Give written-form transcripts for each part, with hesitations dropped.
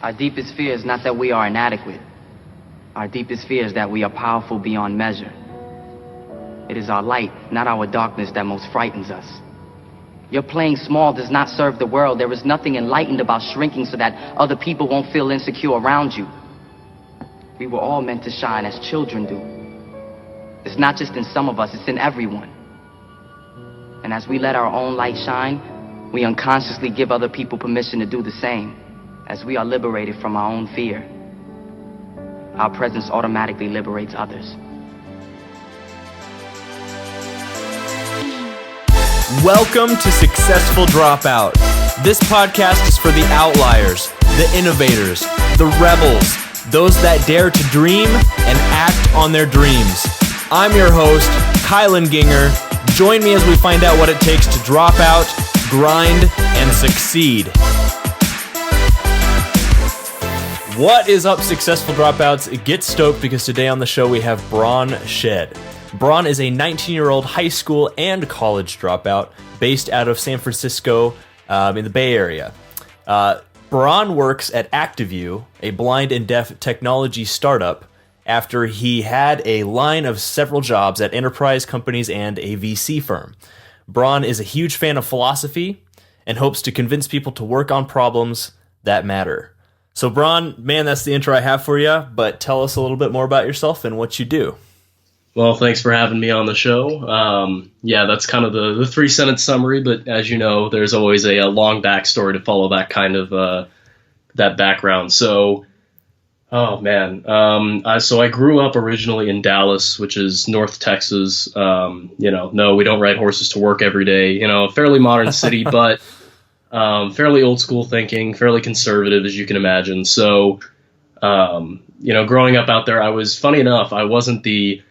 Our deepest fear is not that we are inadequate. Our deepest fear is that we are powerful beyond measure. It is our light, not our darkness, that most frightens us. Your playing small does not serve the world. There is nothing enlightened about shrinking so that other people won't feel insecure around you. We were all meant to shine as children do. It's not just in some of us, it's in everyone. And as we let our own light shine, we unconsciously give other people permission to do the same. As we are liberated from our own fear, our presence automatically liberates others. Welcome to Successful Dropout. This podcast is for the outliers, the innovators, the rebels, those that dare to dream and act on their dreams. I'm your host, Kylan Ginger. Join me as we find out what it takes to drop out, grind, and succeed. What is up, Successful Dropouts? Get stoked because today on the show we have Braun Shed. Braun is a 19-year-old high school and college dropout based out of San Francisco in the Bay Area. Braun works at Actiview, a blind and deaf technology startup, after he had a line of several jobs at enterprise companies and a VC firm. Braun is a huge fan of philosophy and hopes to convince people to work on problems that matter. So Braun, man, that's the intro I have for you, but tell us a little bit more about yourself and what you do. Well, thanks for having me on the show. That's kind of the 3-sentence summary, but as you know, there's always a long backstory to follow that kind of that background. So, so I grew up originally in Dallas, which is North Texas. No, we don't ride horses to work every day. A fairly modern city, but fairly old school thinking, fairly conservative, as you can imagine. So, growing up out there, I wasn't the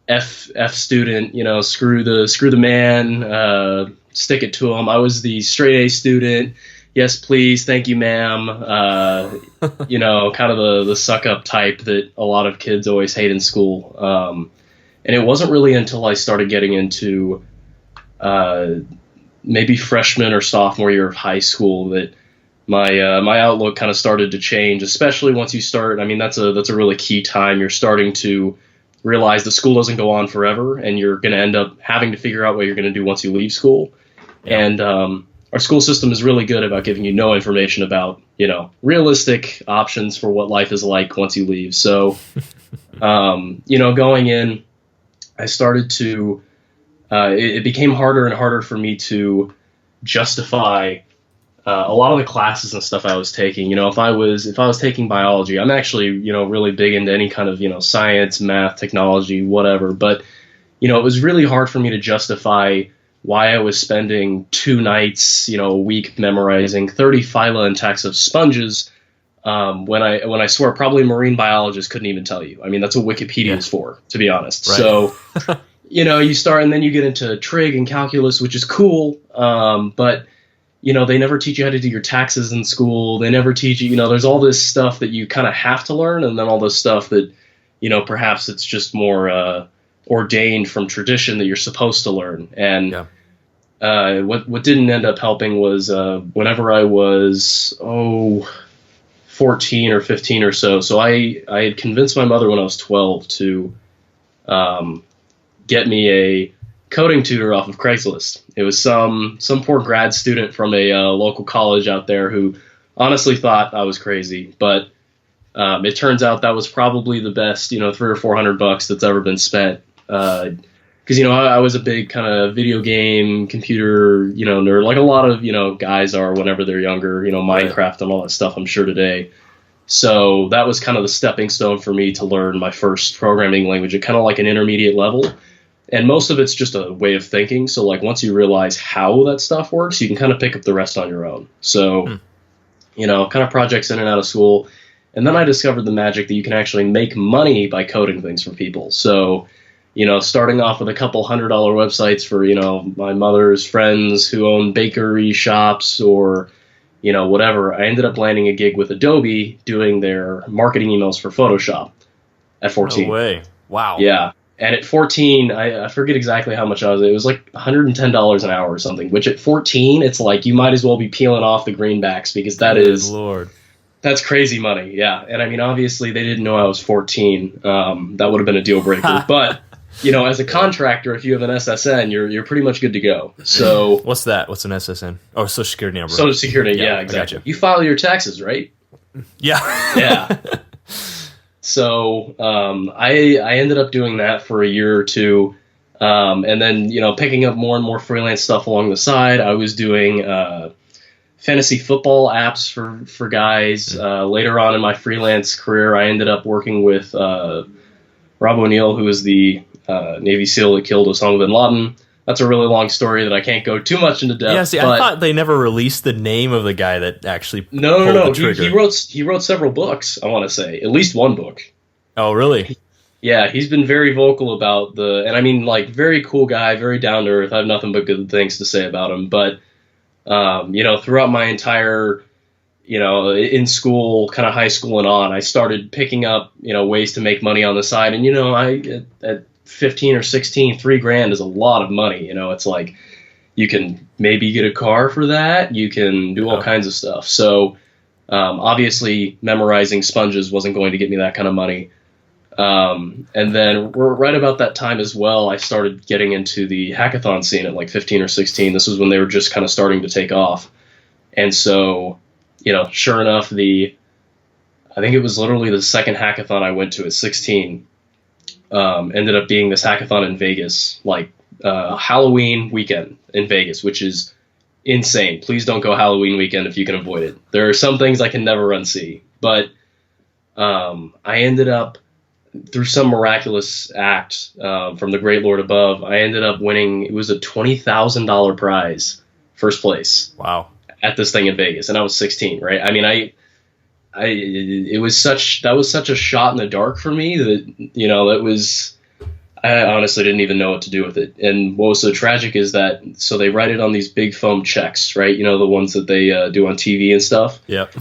F student, screw the man, stick it to him. I was the straight A student. Yes, please. Thank you, ma'am. Kind of the suck up type that a lot of kids always hate in school. And it wasn't really until I started getting into, maybe freshman or sophomore year of high school that my outlook kind of started to change, especially once you start. I mean, that's a really key time. You're starting to realize the school doesn't go on forever, and you're going to end up having to figure out what you're going to do once you leave school. Yeah. And our school system is really good about giving you no information about, realistic options for what life is like once you leave. So, going in, I started to, it became harder and harder for me to justify a lot of the classes and stuff I was taking. If I was taking biology, I'm actually, really big into any kind of, science, math, technology, whatever. But, it was really hard for me to justify why I was spending 2 nights, a week memorizing 30 phyla and taxa of sponges, when I swear probably a marine biologist couldn't even tell you. I mean, that's what Wikipedia is for, to be honest. Right. So, you start and then you get into trig and calculus, which is cool. But they never teach you how to do your taxes in school. They never teach you, there's all this stuff that you kind of have to learn. And then all this stuff that, perhaps it's just more ordained from tradition that you're supposed to learn. And what didn't end up helping was whenever I was, 14 or 15 or so. So I had convinced my mother when I was 12 to get me a coding tutor off of Craigslist. It was some poor grad student from a local college out there who honestly thought I was crazy, but it turns out that was probably the best, $300 or $400 that's ever been spent. Because I was a big kind of video game computer nerd, like a lot of guys are whenever they're younger. Minecraft and all that stuff, I'm sure today. So that was kind of the stepping stone for me to learn my first programming language at kind of like an intermediate level. And most of it's just a way of thinking. So like once you realize how that stuff works, you can kind of pick up the rest on your own. So, kind of projects in and out of school. And then I discovered the magic that you can actually make money by coding things for people. So, starting off with a couple $100 websites for, my mother's friends who own bakery shops or, whatever. I ended up landing a gig with Adobe doing their marketing emails for Photoshop at 14. No way. Wow. Yeah. And at 14, I forget exactly how much I was. It was like $110 an hour or something, which at 14, it's like you might as well be peeling off the greenbacks because that is, Lord. That's crazy money, yeah. And I mean, obviously, they didn't know I was 14. That would have been a deal breaker. But, as a contractor, if you have an SSN, you're pretty much good to go. So what's that? What's an SSN? Oh, Social Security number. Social Security, yeah, exactly. You file your taxes, right? Yeah. Yeah. So I ended up doing that for a year or two. And then, picking up more and more freelance stuff along the side. I was doing fantasy football apps for guys. Later on in my freelance career, I ended up working with Rob O'Neill, who was the Navy SEAL that killed Osama bin Laden. That's a really long story that I can't go too much into depth. Yeah, see, I thought they never released the name of the guy that actually pulled the trigger. He wrote several books, I want to say. At least one book. Oh, really? Yeah, he's been very vocal about and I mean, like, very cool guy, very down to earth. I have nothing but good things to say about him. But, throughout my entire, in school, kind of high school and on, I started picking up, ways to make money on the side. And, at 15 or 16, $3,000 is a lot of money. It's like you can maybe get a car for that. You can do all kinds of stuff. So, obviously, memorizing sponges wasn't going to get me that kind of money. And then right about that time as well, I started getting into the hackathon scene at like 15 or 16. This was when they were just kind of starting to take off. And so, sure enough, I think it was literally the second hackathon I went to at 16, ended up being this hackathon in Vegas, like Halloween weekend in Vegas, which is insane. Please don't go Halloween weekend if you can avoid it. There are some things I can never unsee. But I ended up, through some miraculous act from the great Lord above, I ended up winning. It was a $20,000 prize, first place. Wow! At this thing in Vegas, and I was 16. Right? I mean, that was such a shot in the dark for me that I honestly didn't even know what to do with it. And what was so tragic is that so they write it on these big foam checks, right? The ones that they do on TV and stuff. Yep.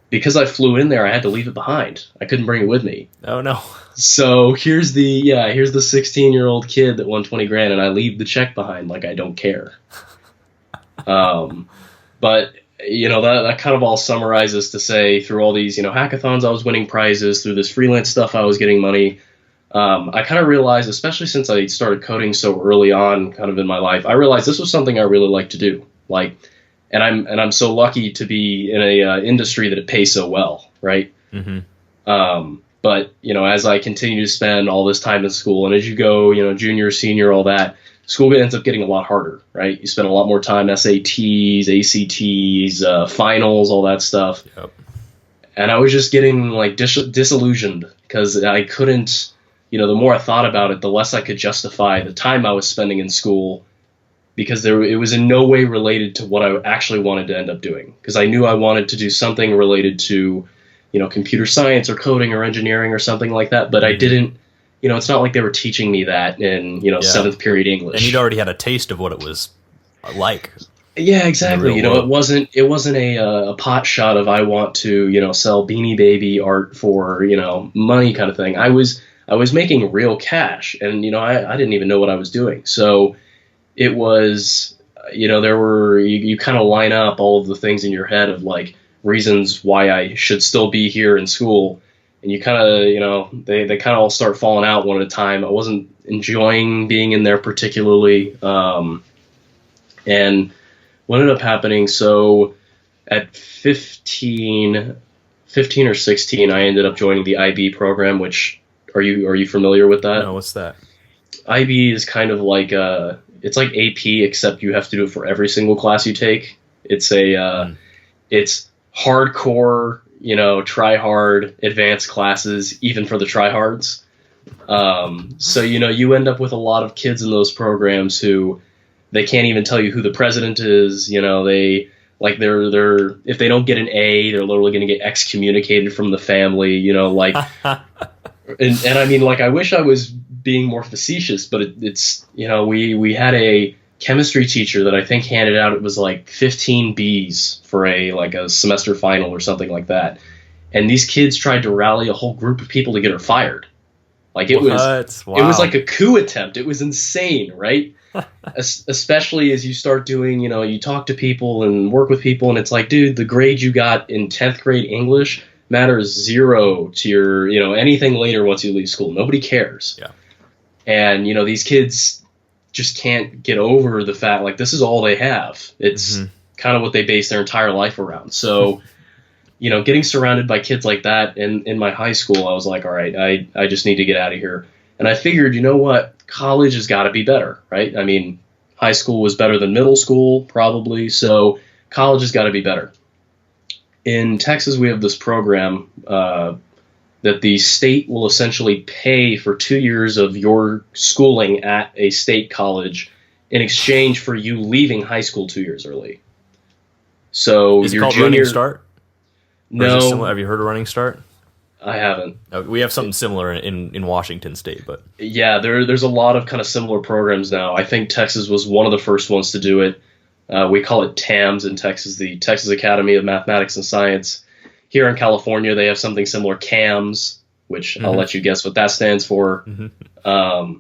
Because I flew in there, I had to leave it behind. I couldn't bring it with me. Oh no. So here's the 16-year-old kid that won $20,000, and I leave the check behind like I don't care. But that kind of all summarizes to say through all these hackathons I was winning prizes, through this freelance stuff I was getting money. I kind of realized, especially since I started coding so early on, kind of in my life, I realized this was something I really like to do. And I'm so lucky to be in a industry that it pays so well, right? Mm-hmm. But as I continue to spend all this time in school, and as you go, junior, senior, all that, school ends up getting a lot harder, right? You spend a lot more time SATs, ACTs, finals, all that stuff. Yep. And I was just getting like disillusioned because I couldn't, the more I thought about it, the less I could justify the time I was spending in school, because it was in no way related to what I actually wanted to end up doing. Because I knew I wanted to do something related to, computer science or coding or engineering or something like that. But I didn't, it's not like they were teaching me that in, 7th period English. And you'd already had a taste of what it was like. Yeah, exactly. It wasn't a pot shot of I want to, sell Beanie Baby art for, money kind of thing. I was making real cash, and, I didn't even know what I was doing. So it was, you kind of line up all of the things in your head of like reasons why I should still be here in school. And you kind of, they kind of all start falling out one at a time. I wasn't enjoying being in there particularly. And what ended up happening, so at 15 or 16, I ended up joining the IB program, which, are you familiar with that? No, what's that? IB is kind of like it's like AP, except you have to do it for every single class you take. It's it's hardcore, try hard, advanced classes, even for the tryhards. So, you end up with a lot of kids in those programs who they can't even tell you who the president is. They're if they don't get an A, they're literally going to get excommunicated from the family, and I mean, I wish I was being more facetious, but it's, we had a chemistry teacher that I think handed out, it was like 15 Bs for a semester final or something like that. And these kids tried to rally a whole group of people to get her fired. Like it was Wow. like a coup attempt. It was insane, right? Especially as you start doing, you talk to people and work with people, and it's like, dude, the grade you got in 10th grade English matters zero to your, anything later once you leave school. Nobody cares. Yeah. And, these kids just can't get over the fact, like, this is all they have. It's kind of what they base their entire life around. So, getting surrounded by kids like that in my high school, I was like, all right, I just need to get out of here. And I figured, you know what? College has got to be better, right? I mean, high school was better than middle school, probably. So college has got to be better. In Texas, we have this program that the state will essentially pay for 2 years of your schooling at a state college in exchange for you leaving high school 2 years early. So Is it your called junior Running Start? No, Have you heard of Running Start? I haven't. We have something similar in Washington State, but Yeah, there's a lot of kind of similar programs now. I think Texas was one of the first ones to do it. We call it TAMS in Texas, the Texas Academy of Mathematics and Science. Here in California, they have something similar, CAMS, which I'll let you guess what that stands for. But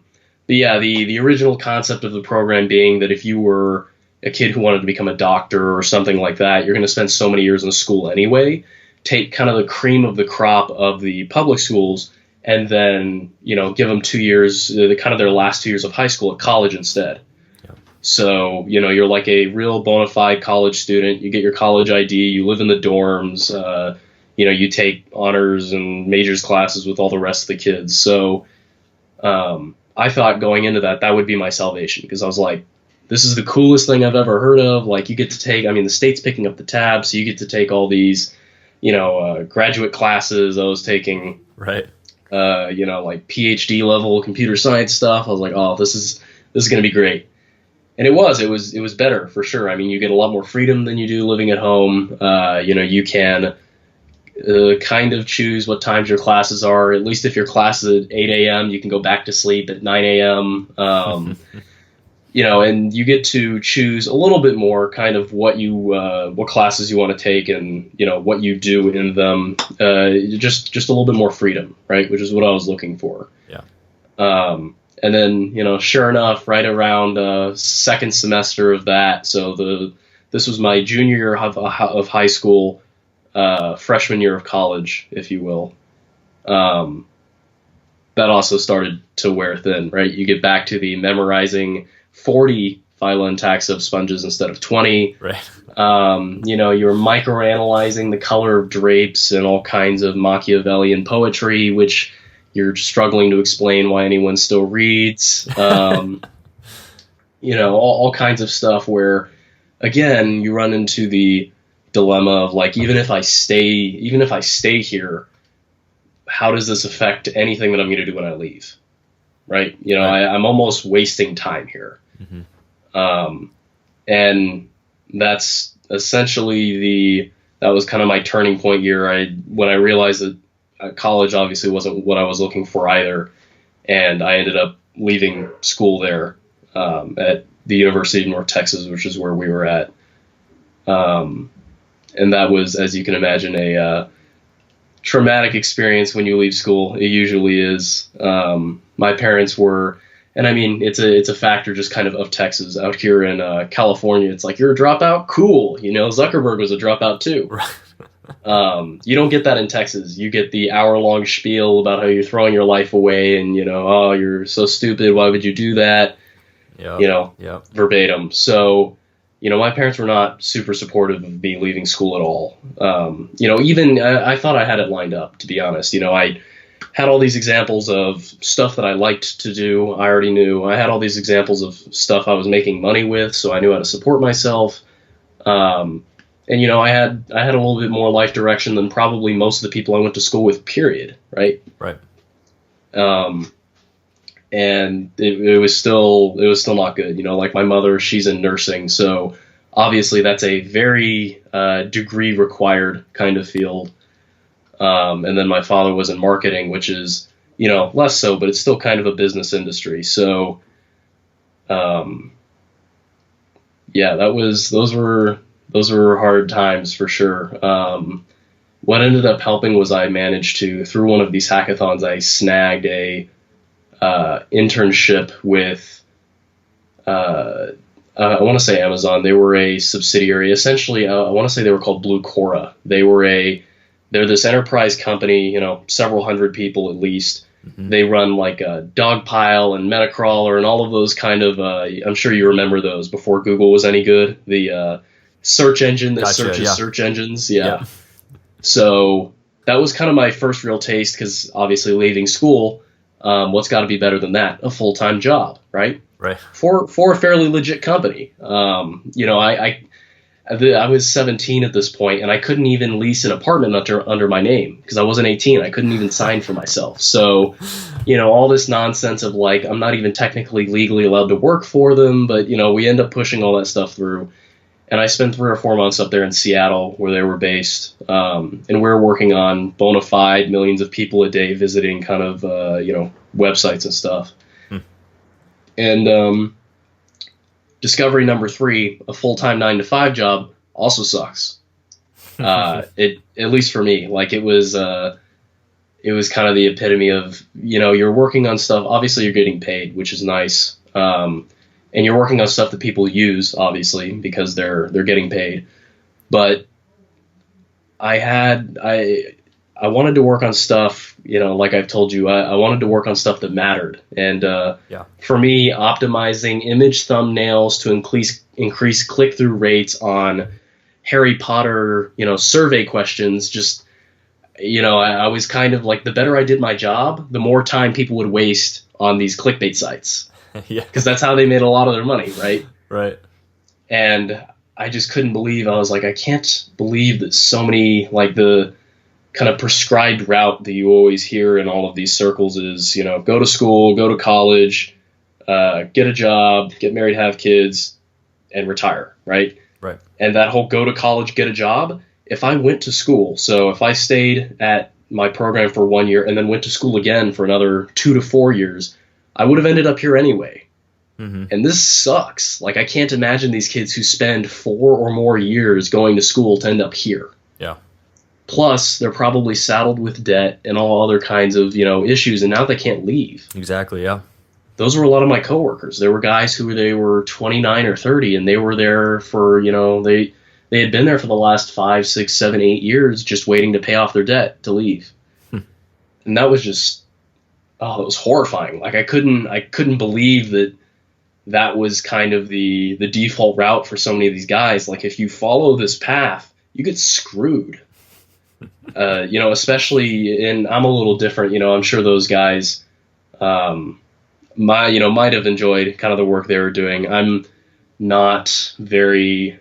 yeah, the original concept of the program being that if you were a kid who wanted to become a doctor or something like that, you're going to spend so many years in school anyway. Take kind of the cream of the crop of the public schools and then, give them 2 years, kind of their last 2 years of high school at college instead. Yeah. So, you're like a real bona fide college student. You get your college ID, you live in the dorms, you take honors and majors classes with all the rest of the kids. So I thought going into that would be my salvation, because I was like, this is the coolest thing I've ever heard of. Like, you get to take, the state's picking up the tab, so you get to take all these graduate classes. I was taking, right. Like PhD level computer science stuff. I was like, oh, this is going to be great. And it was better for sure. I mean, you get a lot more freedom than you do living at home. You can kind of choose what times your classes are. At least if your class is at 8 a.m., you can go back to sleep at 9 a.m. And you get to choose a little bit more kind of what classes you want to take and, what you do in them. Just a little bit more freedom, right? Which is what I was looking for. Yeah. And then, sure enough, right around second semester of that, so this was my junior year of high school, freshman year of college, if you will. That also started to wear thin, right? You get back to the memorizing 40 Phyla and Taxa sponges instead of 20. Right. You're microanalyzing the color of drapes and all kinds of Machiavellian poetry, which you're struggling to explain why anyone still reads. All kinds of stuff where, again, you run into the dilemma of like, even if I stay here, how does this affect anything that I'm going to do when I leave? Right. I'm almost wasting time here. And that's essentially that was kind of my turning point year. When I realized that college obviously wasn't what I was looking for either. And I ended up leaving school there, at the University of North Texas, which is where we were at. And that was, as you can imagine, a traumatic experience when you leave school. It usually is. My parents were, and I mean, it's a factor just kind of Texas. Out here in California, it's like, you're a dropout? Cool. Zuckerberg was a dropout too. You don't get that in Texas. You get the hour-long spiel about how you're throwing your life away and, oh, you're so stupid. Why would you do that? Yep. Verbatim. So, my parents were not super supportive of me leaving school at all. Even I thought I had it lined up, to be honest. I had all these examples of stuff that I liked to do. I already knew. I had all these examples of stuff I was making money with, so I knew how to support myself. And I had a little bit more life direction than probably most of the people I went to school with, period. Right. Right. And it was still not good. Like my mother, she's in nursing, so obviously that's a very degree required kind of field. And then my father was in marketing, which is, less so, but it's still kind of a business industry. So, those were hard times for sure. What ended up helping was I managed to, through one of these hackathons, I snagged a internship with, I want to say Amazon. They were a subsidiary. Essentially, I want to say they were called Blue Cora. They're this enterprise company, several hundred people at least. Mm-hmm. They run like a Dogpile and Metacrawler and all of those kind of, I'm sure you remember those before Google was any good. The search engine that searches search engines. Yeah. So that was kind of my first real taste, because obviously leaving school, what's got to be better than that? A full-time job, right? Right. For a fairly legit company. I was 17 at this point, and I couldn't even lease an apartment under my name because I wasn't 18. I couldn't even sign for myself. So, all this nonsense of like, I'm not even technically legally allowed to work for them, but, we end up pushing all that stuff through. And I spent 3 or 4 months up there in Seattle where they were based. And we were working on bona fide millions of people a day visiting kind of, websites and stuff. And, discovery number 3, a full-time 9-to-5 job also sucks. At least for me, like it was kind of the epitome of, you're working on stuff. Obviously you're getting paid, which is nice. And you're working on stuff that people use, obviously, because they're getting paid. But I wanted to work on stuff, like I've told you, I wanted to work on stuff that mattered. And for me, optimizing image thumbnails to increase click-through rates on Harry Potter, survey questions, just, I was kind of like, the better I did my job, the more time people would waste on these clickbait sites. Yeah. Because that's how they made a lot of their money, right? Right. And I just couldn't believe, I was like, I can't believe that so many, like the kind of prescribed route that you always hear in all of these circles is, go to school, go to college, get a job, get married, have kids, and retire, right? Right. And that whole go to college, get a job, if I went to school, so if I stayed at my program for 1 year and then went to school again for another 2 to 4 years, I would have ended up here anyway. Mm-hmm. And this sucks. Like, I can't imagine these kids who spend 4 or more years going to school to end up here. Yeah. Plus, they're probably saddled with debt and all other kinds of, issues, and now they can't leave. Exactly, yeah. Those were a lot of my coworkers. There were guys who they were 29 or 30, and they were there for, they had been there for the last 5, 6, 7, 8 years just waiting to pay off their debt to leave. And that was just, it was horrifying. Like, I couldn't believe that was kind of the default route for so many of these guys. Like, if you follow this path, you get screwed. Especially I'm a little different, I'm sure those guys, might have enjoyed kind of the work they were doing. I'm not very,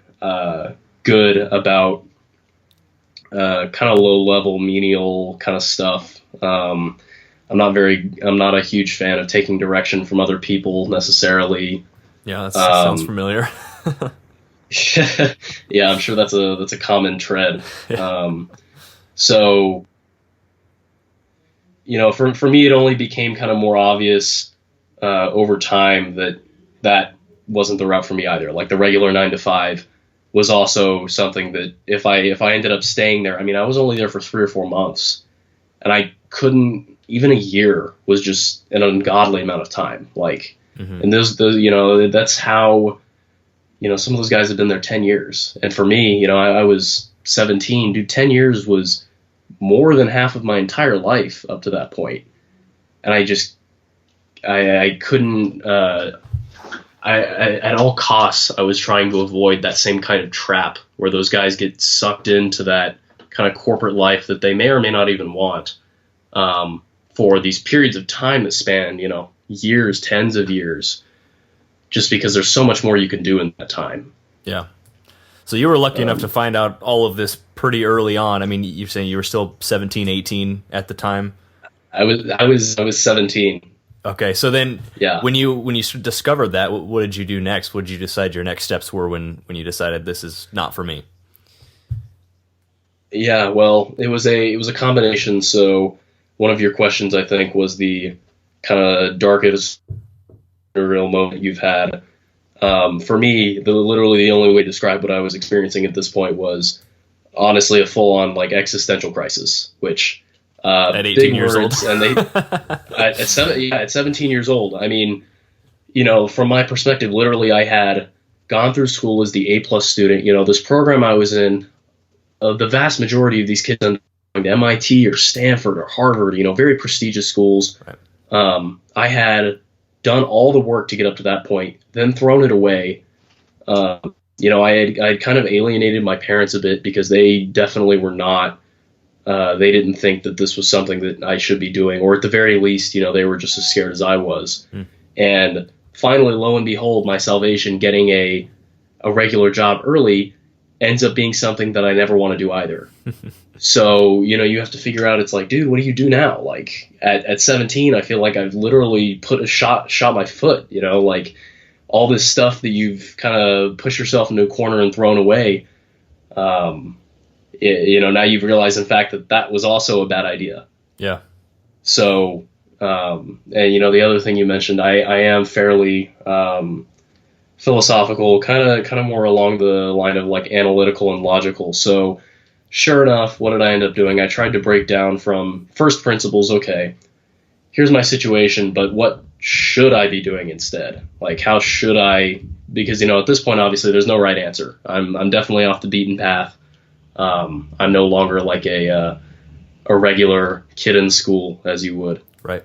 good about, kind of low level menial kind of stuff. I'm not a huge fan of taking direction from other people necessarily. Yeah. That sounds familiar. Yeah, I'm sure that's a common thread. So, for me, it only became kind of more obvious over time that wasn't the route for me either. Like, the regular 9-to-5 was also something that if I ended up staying there, I was only there for 3 or 4 months, and I couldn't, even a year was just an ungodly amount of time. Like, and that's how, some of those guys have been there 10 years. And for me, I was 17, dude, 10 years was more than half of my entire life up to that point. And I couldn't, at all costs, I was trying to avoid that same kind of trap where those guys get sucked into that kind of corporate life that they may or may not even want, for these periods of time that span, years, tens of years, just because there's so much more you can do in that time. Yeah. So you were lucky enough to find out all of this pretty early on. You're saying you were still 17, 18 at the time? I was 17. Okay, so then yeah. when you discovered that, what did you do next? What did you decide your next steps were when you decided this is not for me? Yeah, well, it was a combination. So one of your questions, I think, was the kind of darkest real moment you've had. For me, literally the only way to describe what I was experiencing at this point was honestly a full-on like existential crisis, which At 18 big years words, old. and they at 17 years old. I mean, from my perspective, literally, I had gone through school as the A+ student. This program I was in, the vast majority of these kids end up going to MIT or Stanford or Harvard, very prestigious schools. Right. I had done all the work to get up to that point, then thrown it away. I had kind of alienated my parents a bit because they definitely were not. They didn't think that this was something that I should be doing, or at the very least, they were just as scared as I was. And finally, lo and behold, my salvation, getting a regular job early, ends up being something that I never want to do either. So, you have to figure out, it's like, dude, what do you do now? Like at 17, I feel like I've literally shot my foot, like all this stuff that you've kind of pushed yourself into a corner and thrown away. Now you've realized, in fact, that was also a bad idea. Yeah. So, and the other thing you mentioned, I am fairly philosophical, kind of more along the line of like analytical and logical. So, sure enough, what did I end up doing? I tried to break down from first principles. Okay, here's my situation, but what should I be doing instead? Like, how should I? Because at this point, obviously, there's no right answer. I'm definitely off the beaten path. I'm no longer like a regular kid in school, as you would. Right.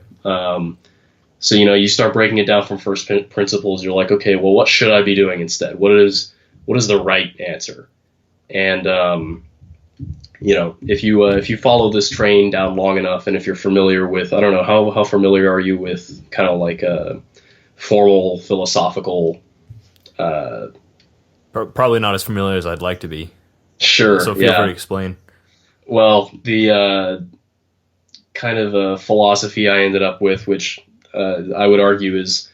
So, you start breaking it down from first principles. You're like, okay, well, what should I be doing instead? What is the right answer? And, if you follow this train down long enough, and if you're familiar with, I don't know, how familiar are you with kind of like a formal philosophical, probably not as familiar as I'd like to be. Sure. So feel free to explain. Well, the kind of philosophy I ended up with, which I would argue is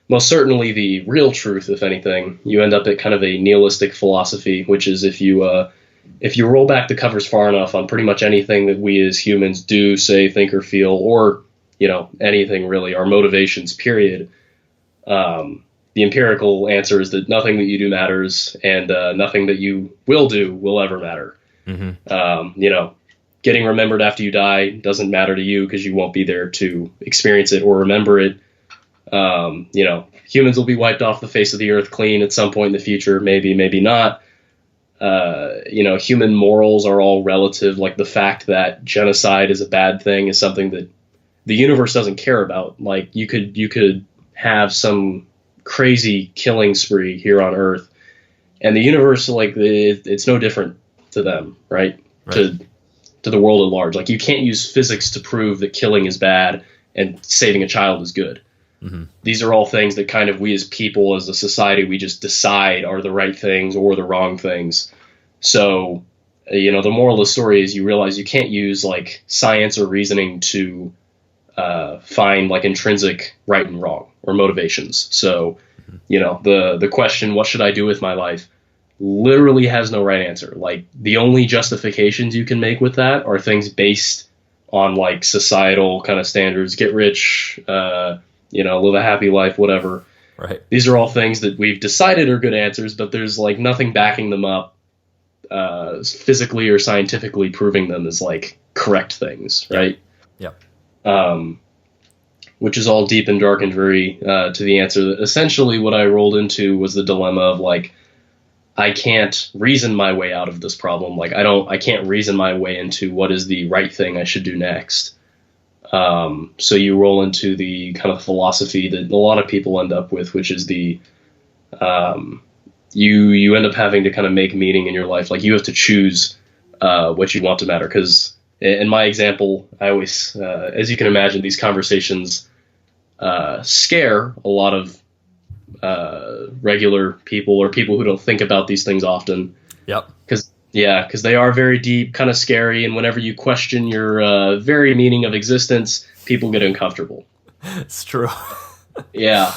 most certainly the real truth, if anything, you end up at kind of a nihilistic philosophy, which is if you roll back the covers far enough on pretty much anything that we as humans do, say, think, or feel, or anything really, our motivations, period. The empirical answer is that nothing that you do matters, and nothing that you will do will ever matter. Mm-hmm. Getting remembered after you die doesn't matter to you because you won't be there to experience it or remember it. Humans will be wiped off the face of the earth clean at some point in the future, maybe, maybe not. Human morals are all relative. Like the fact that genocide is a bad thing is something that the universe doesn't care about. Like you could have some crazy killing spree here on Earth, and the universe, like it's no different to them, right? To the world at large. Like you can't use physics to prove that killing is bad and saving a child is good. Mm-hmm. These are all things that kind of we as people, as a society, we just decide are the right things or the wrong things. So, the moral of the story is you realize you can't use like science or reasoning to find like intrinsic right and wrong or motivations. So, the question, what should I do with my life, literally has no right answer. Like the only justifications you can make with that are things based on like societal kind of standards, get rich, live a happy life, whatever. Right. These are all things that we've decided are good answers, but there's like nothing backing them up physically or scientifically proving them as like correct things, right? Yep. Which is all deep and dark and dreary to the answer that essentially what I rolled into was the dilemma of like, I can't reason my way out of this problem. Like I can't reason my way into what is the right thing I should do next. So you roll into the kind of philosophy that a lot of people end up with, which is the you end up having to kind of make meaning in your life. Like you have to choose what you want to matter. Because in my example, I always, as you can imagine, these conversations scare a lot of regular people or people who don't think about these things often. Yep. Because they are very deep, kind of scary, and whenever you question your very meaning of existence, people get uncomfortable. It's true. Yeah.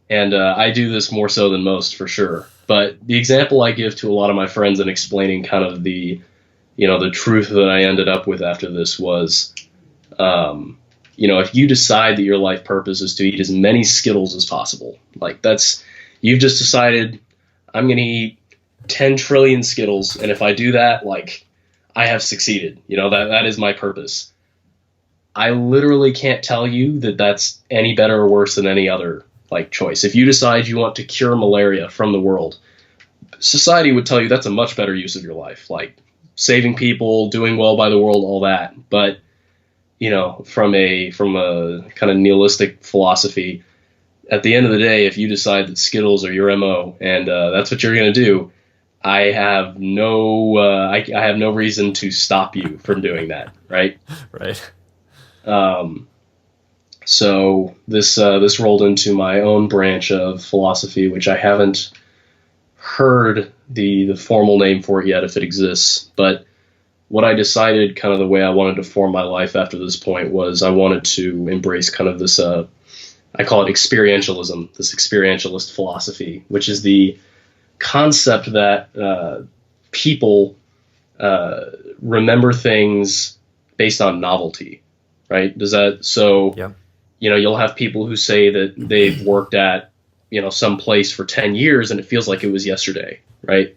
And I do this more so than most, for sure. But the example I give to a lot of my friends in explaining kind of the truth that I ended up with after this was, if you decide that your life purpose is to eat as many Skittles as possible, like you've just decided I'm going to eat 10 trillion Skittles, and if I do that, like I have succeeded. That is my purpose. I literally can't tell you that that's any better or worse than any other like choice. If you decide you want to cure malaria from the world, society would tell you that's a much better use of your life, like saving people, doing well by the world, all that. But from a kind of nihilistic philosophy, at the end of the day, if you decide that Skittles are your MO and that's what you're going to do, I have no reason to stop you from doing that, right? Right. So this rolled into my own branch of philosophy, which I haven't heard the formal name for it yet, if it exists. But what I decided, kind of the way I wanted to form my life after this point, was I wanted to embrace kind of this, I call it experientialism, this experientialist philosophy, which is the concept that people remember things based on novelty, right? Does that, so, yeah. You'll have people who say that they've worked at, some place for 10 years and it feels like it was yesterday, right?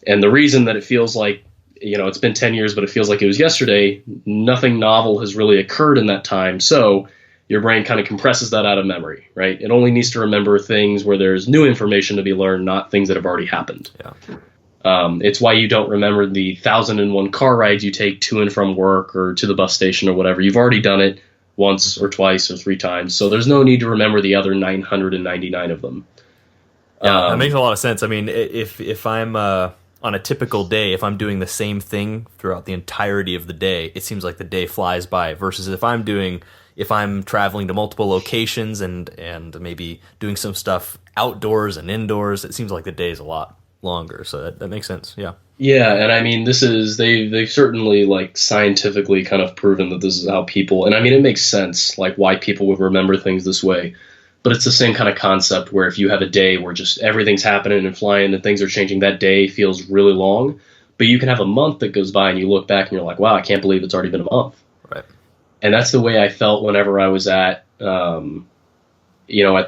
And the reason that it feels like, it's been 10 years, but it feels like it was yesterday, nothing novel has really occurred in that time. So your brain kind of compresses that out of memory, right? It only needs to remember things where there's new information to be learned, not things that have already happened. Yeah. It's why you don't remember the 1,001 car rides you take to and from work or to the bus station or whatever. You've already done it once or twice or 3 times. So there's no need to remember the other 999 of them. Yeah, that makes a lot of sense. I mean, if I'm on a typical day, if I'm doing the same thing throughout the entirety of the day, it seems like the day flies by, versus if I'm traveling to multiple locations and maybe doing some stuff outdoors and indoors, it seems like the day is a lot longer. So that makes sense. Yeah. Yeah, and I mean, they've certainly like scientifically kind of proven that this is how people, and I mean, it makes sense like why people would remember things this way. But it's the same kind of concept where if you have a day where just everything's happening and flying and things are changing, that day feels really long. But you can have a month that goes by and you look back and you're like, wow, I can't believe it's already been a month. Right. And that's the way I felt whenever I was at, at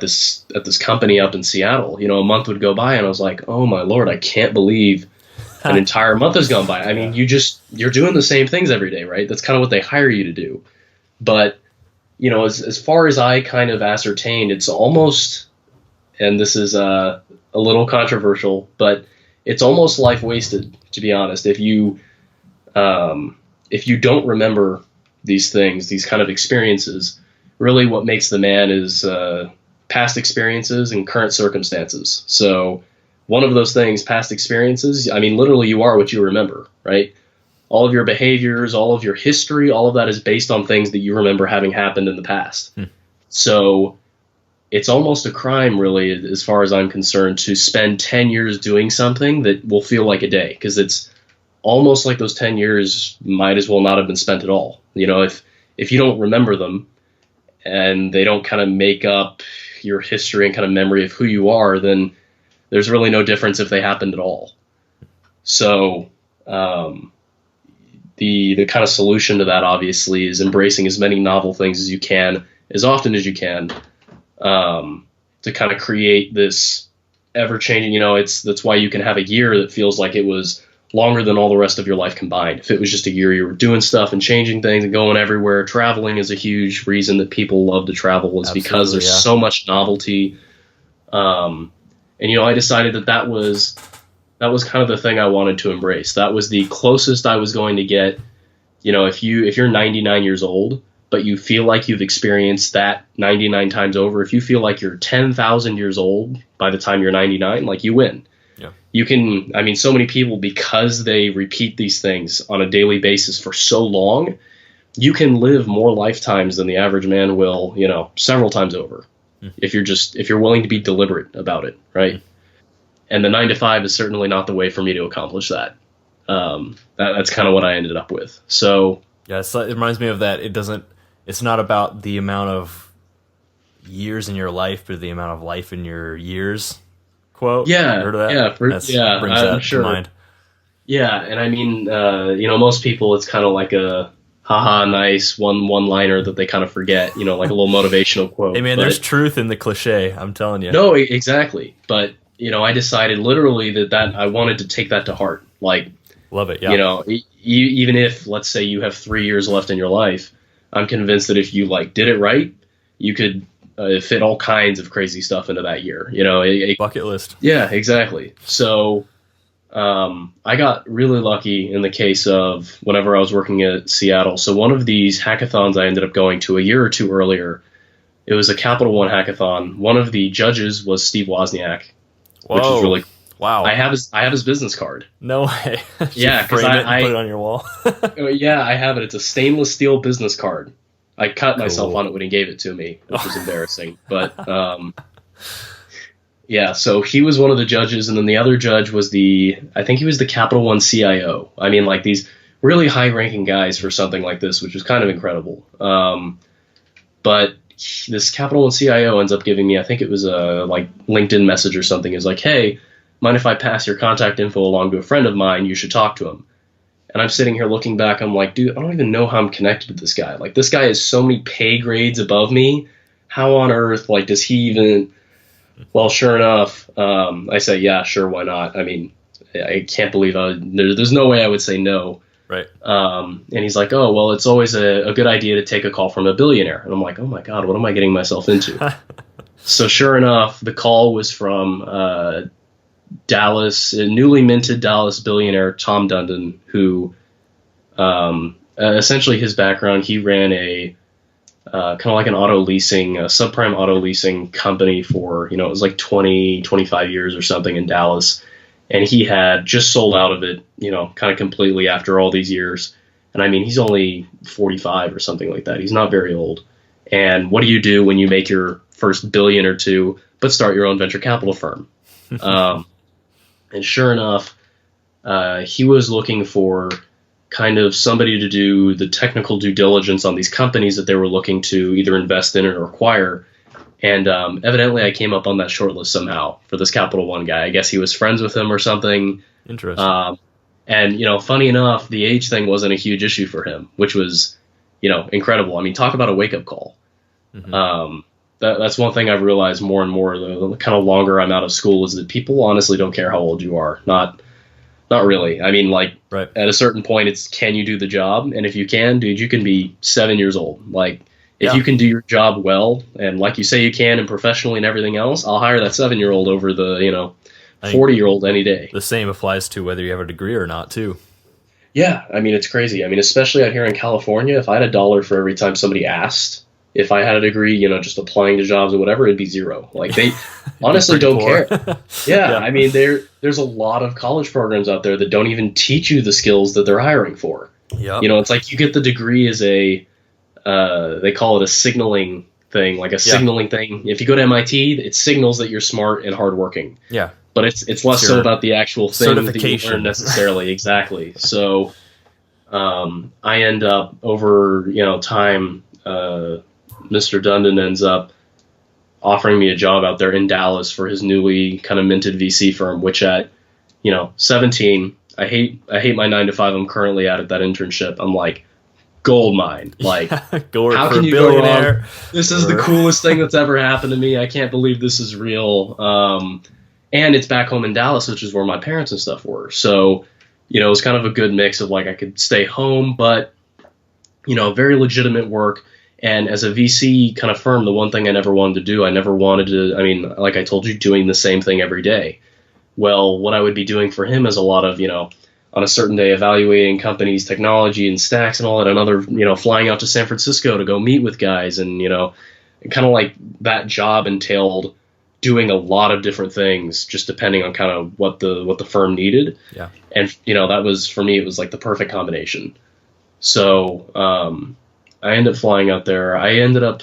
this company up in Seattle. A month would go by and I was like, oh my Lord, I can't believe an entire month has gone by. I mean, you're doing the same things every day, right? That's kind of what they hire you to do. But, as far as I kind of ascertained, it's almost, and this is a little controversial, but it's almost life wasted, to be honest. If you don't remember these things, these kind of experiences, really what makes the man is past experiences and current circumstances. So one of those things, past experiences, I mean, literally you are what you remember, right? All of your behaviors, all of your history, all of that is based on things that you remember having happened in the past. So it's almost a crime, really, as far as I'm concerned, to spend 10 years doing something that will feel like a day, because it's almost like those 10 years might as well not have been spent at all. If you don't remember them and they don't kind of make up your history and kind of memory of who you are, then there's really no difference if they happened at all. So the kind of solution to that, obviously, is embracing as many novel things as you can, as often as you can, to kind of create this ever-changing, that's why you can have a year that feels like it was longer than all the rest of your life combined. If it was just a year you were doing stuff and changing things and going everywhere, traveling is a huge reason that people love to travel, is because there's so much novelty. And I decided that was kind of the thing I wanted to embrace. That was the closest I was going to get. If you're 99 years old, but you feel like you've experienced that 99 times over, if you feel like you're 10,000 years old by the time you're 99, like, you win. Yeah. You can, I mean, so many people, because they repeat these things on a daily basis for so long, you can live more lifetimes than the average man will, several times over. If you're willing to be deliberate about it, right? And the 9 to 5 is certainly not the way for me to accomplish that. That's kind of what I ended up with. So yeah, it reminds me of that. It's not about the amount of years in your life, but the amount of life in your years. Quote. Yeah, heard of that? Yeah, brings I'm that sure. to mind. Yeah, and I mean, most people, it's kind of like a haha, nice one-liner that they kind of forget, like a little motivational quote. Hey man, there's truth in the cliche, I'm telling you. No, exactly. But, I decided literally that I wanted to take that to heart. Like, love it, yeah. Even if, let's say, you have 3 years left in your life, I'm convinced that if you like did it right, you could fit all kinds of crazy stuff into that year. Bucket list. Yeah, exactly. So I got really lucky in the case of whenever I was working at Seattle. So one of these hackathons I ended up going to a year or two earlier. It was a Capital One hackathon. One of the judges was Steve Wozniak, which is really cool. Wow. I have his business card. No way. Yeah, because I put it on your wall. Yeah, I have it. It's a stainless steel business card. I cut myself on it when he gave it to me, which was embarrassing. But yeah, so he was one of the judges, and then the other judge was I think he was the Capital One CIO. I mean, like these really high-ranking guys for something like this, which was kind of incredible. But this Capital One CIO ends up giving me, I think it was a like LinkedIn message or something, is like, hey, mind if I pass your contact info along to a friend of mine? You should talk to him. And I'm sitting here looking back, I'm like, dude, I don't even know how I'm connected to this guy. Like, this guy is so many pay grades above me. How on earth, like, does he even... Well, sure enough, I say, yeah, sure, why not? I mean, I can't believe there's no way I would say no. Right. And he's like, oh, well, it's always a good idea to take a call from a billionaire. And I'm like, oh my God, what am I getting myself into? So sure enough, the call was from Dallas, a newly minted Dallas billionaire, Tom Dundon, who essentially his background, he ran a kind of like an auto leasing, subprime auto leasing company for, it was like 20, 25 years or something in Dallas. And he had just sold out of it, kind of completely after all these years. And I mean, he's only 45 or something like that. He's not very old. And what do you do when you make your first billion or two, but start your own venture capital firm? And sure enough, he was looking for kind of somebody to do the technical due diligence on these companies that they were looking to either invest in or acquire. And evidently I came up on that short list somehow for this Capital One guy. I guess he was friends with him or something. Interesting. And, funny enough, the age thing wasn't a huge issue for him, which was, incredible. I mean, talk about a wake-up call. Mm-hmm. That's one thing I've realized more and more, the kind of longer I'm out of school, is that people honestly don't care how old you are. Not really. I mean, like, right. At a certain point, it's can you do the job? And if you can, dude, you can be 7 years old. Like, if you can do your job well, and like you say you can, and professionally and everything else, I'll hire that 7-year-old over the, 40-year-old any day. The same applies to whether you have a degree or not, too. Yeah, I mean, it's crazy. I mean, especially out here in California, if I had $1 for every time somebody asked if I had a degree, just applying to jobs or whatever, it'd be zero. Like, they honestly don't care. Yeah, I mean, there's a lot of college programs out there that don't even teach you the skills that they're hiring for. Yep. It's like you get the degree as a, they call it a signaling thing, like a signaling thing. If you go to MIT, it signals that you're smart and hardworking. Yeah. But it's less so about the actual thing that you learn necessarily. Exactly. So I end up over time, Mr. Dundon ends up offering me a job out there in Dallas for his newly kind of minted VC firm, which at 17, I hate my 9-to-5 I'm currently at that internship. I'm like, gold mine. Like, go work how for can a you billionaire? go wrong? This is the coolest thing that's ever happened to me. I can't believe this is real. And it's back home in Dallas, which is where my parents and stuff were. So, it was kind of a good mix of like I could stay home, but, very legitimate work. And as a VC kind of firm, the one thing I never wanted to do, I never wanted to, I mean, like I told you, doing the same thing every day. Well, what I would be doing for him is a lot of, on a certain day, evaluating companies' technology and stacks and all that, another, flying out to San Francisco to go meet with guys. And, kind of like that job entailed doing a lot of different things, just depending on kind of what the firm needed. Yeah. And, that was, for me, it was like the perfect combination. So, I ended up flying out there. I ended up,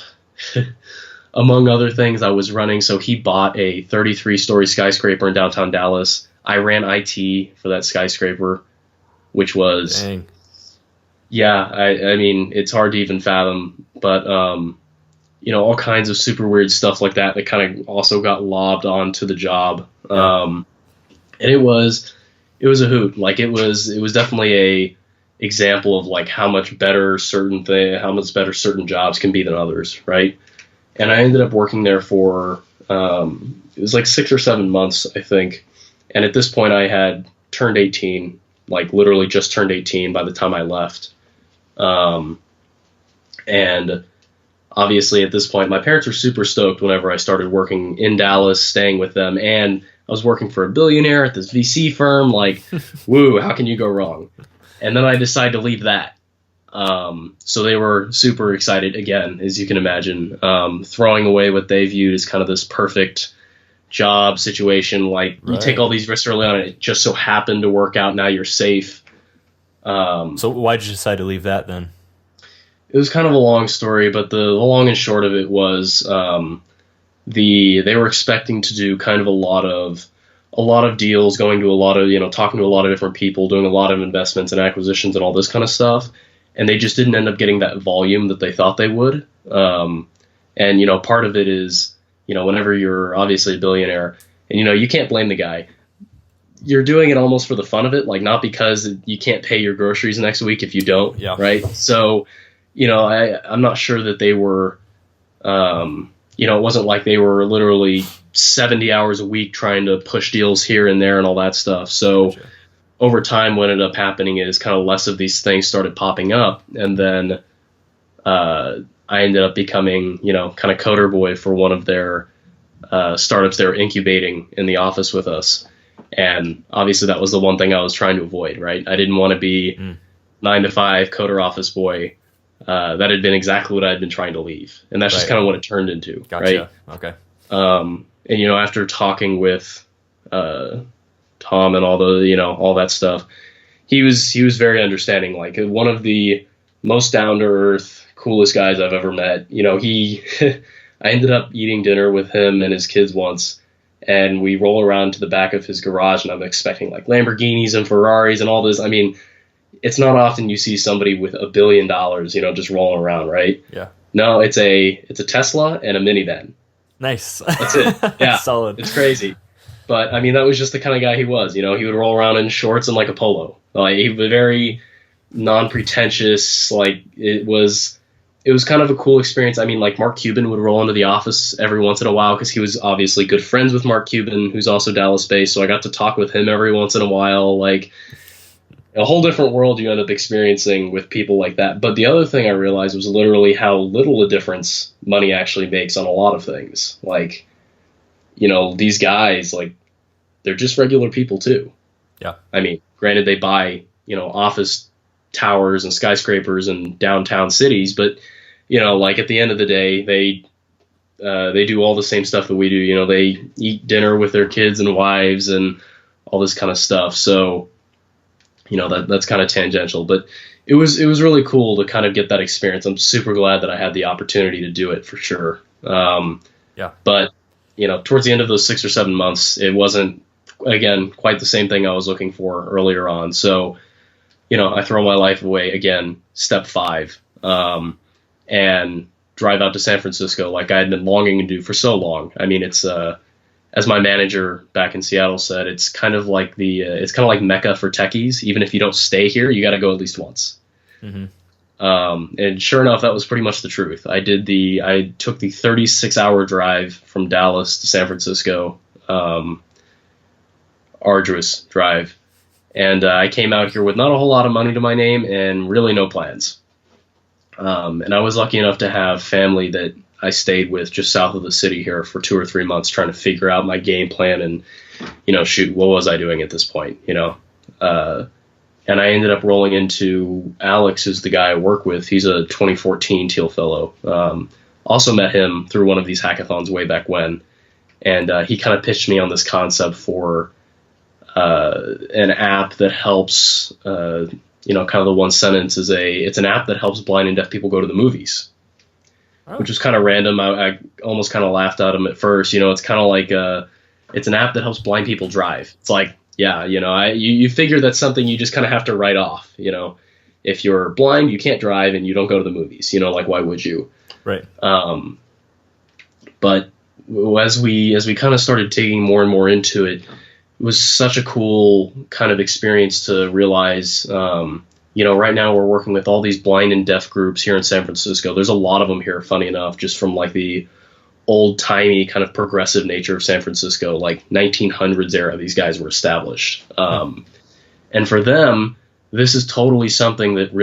among other things, I was running. So he bought a 33-story skyscraper in downtown Dallas. I ran IT for that skyscraper, which was, dang. Yeah, I mean, it's hard to even fathom. But, all kinds of super weird stuff like that kind of also got lobbed onto the job. And it was a hoot. Like, it was definitely a example of like how much better certain jobs can be than others, right? And I ended up working there for it was like 6 or 7 months, I think. And at this point, I had turned 18, like literally just turned 18 by the time I left. And obviously at this point, my parents were super stoked whenever I started working in Dallas, staying with them, and I was working for a billionaire at this VC firm. Like, woo, how can you go wrong? And then I decided to leave that. So they were super excited again, as you can imagine, throwing away what they viewed as kind of this perfect job situation. Like, you take all these risks early on, and it just so happened to work out. Now you're safe. So why did you decide to leave that then? It was kind of a long story, but the long and short of it was they were expecting to do kind of a lot of deals, going to a lot of, talking to a lot of different people, doing a lot of investments and acquisitions and all this kind of stuff. And they just didn't end up getting that volume that they thought they would. And part of it is, whenever you're obviously a billionaire and, you can't blame the guy. You're doing it almost for the fun of it, like not because you can't pay your groceries next week if you don't, right? So, I'm not sure that they were, it wasn't like they were literally 70 hours a week trying to push deals here and there and all that stuff. So over time, what ended up happening is kind of less of these things started popping up. And then I ended up becoming, kind of coder boy for one of their startups they were incubating in the office with us. And obviously that was the one thing I was trying to avoid, right? I didn't want to be 9-to-5 coder office boy. That had been exactly what I had been trying to leave. And that's just kind of what it turned into. Gotcha. Right? Okay. And, after talking with Tom and all all that stuff, he was very understanding. Like, one of the most down-to-earth, coolest guys I've ever met. I ended up eating dinner with him and his kids once, and we roll around to the back of his garage, and I'm expecting like Lamborghinis and Ferraris and all this. I mean, it's not often you see somebody with $1 billion, just rolling around, right? Yeah. No, it's a Tesla and a minivan. Nice. That's it. Yeah. Solid. It's crazy. But I mean, that was just the kind of guy he was. He would roll around in shorts and like a polo. Like, he was very non-pretentious. Like, it was kind of a cool experience. I mean, like, Mark Cuban would roll into the office every once in a while because he was obviously good friends with Mark Cuban, who's also Dallas-based. So I got to talk with him every once in a while. Like, a whole different world you end up experiencing with people like that. But the other thing I realized was literally how little a difference money actually makes on a lot of things. Like, these guys, like, they're just regular people too. Yeah. I mean, granted, they buy, office towers and skyscrapers in downtown cities, but, like, at the end of the day, they do all the same stuff that we do. They eat dinner with their kids and wives and all this kind of stuff. So, that's kind of tangential, but it was really cool to kind of get that experience. I'm super glad that I had the opportunity to do it for sure. But, towards the end of those 6 or 7 months, it wasn't, again, quite the same thing I was looking for earlier on. So, I throw my life away again, step 5, and drive out to San Francisco like I had been longing to do for so long. I mean, it's, as my manager back in Seattle said, it's kind of like it's kind of like Mecca for techies. Even if you don't stay here, you got to go at least once. Mm-hmm. And sure enough, that was pretty much the truth. I took the 36-hour drive from Dallas to San Francisco, arduous drive. And I came out here with not a whole lot of money to my name and really no plans. And I was lucky enough to have family that I stayed with just south of the city here for 2 or 3 months trying to figure out my game plan and, shoot, what was I doing at this point, and I ended up rolling into Alex, who's the guy I work with. He's a 2014 Teal Fellow. Also met him through one of these hackathons way back when. And he kind of pitched me on this concept for an app that helps, kind of the one sentence is it's an app that helps blind and deaf people go to the movies. Oh. Which was kind of random. I almost kind of laughed at him at first. It's kind of like it's an app that helps blind people drive. It's like, yeah, you figure that's something you just kind of have to write off. If you're blind, you can't drive and you don't go to the movies. Like, why would you? Right. But as we kind of started digging more and more into it, it was such a cool kind of experience to realize. Right now we're working with all these blind and deaf groups here in San Francisco. There's a lot of them here, funny enough, just from like the old-timey kind of progressive nature of San Francisco, like 1900s era, these guys were established. And for them, this is totally something that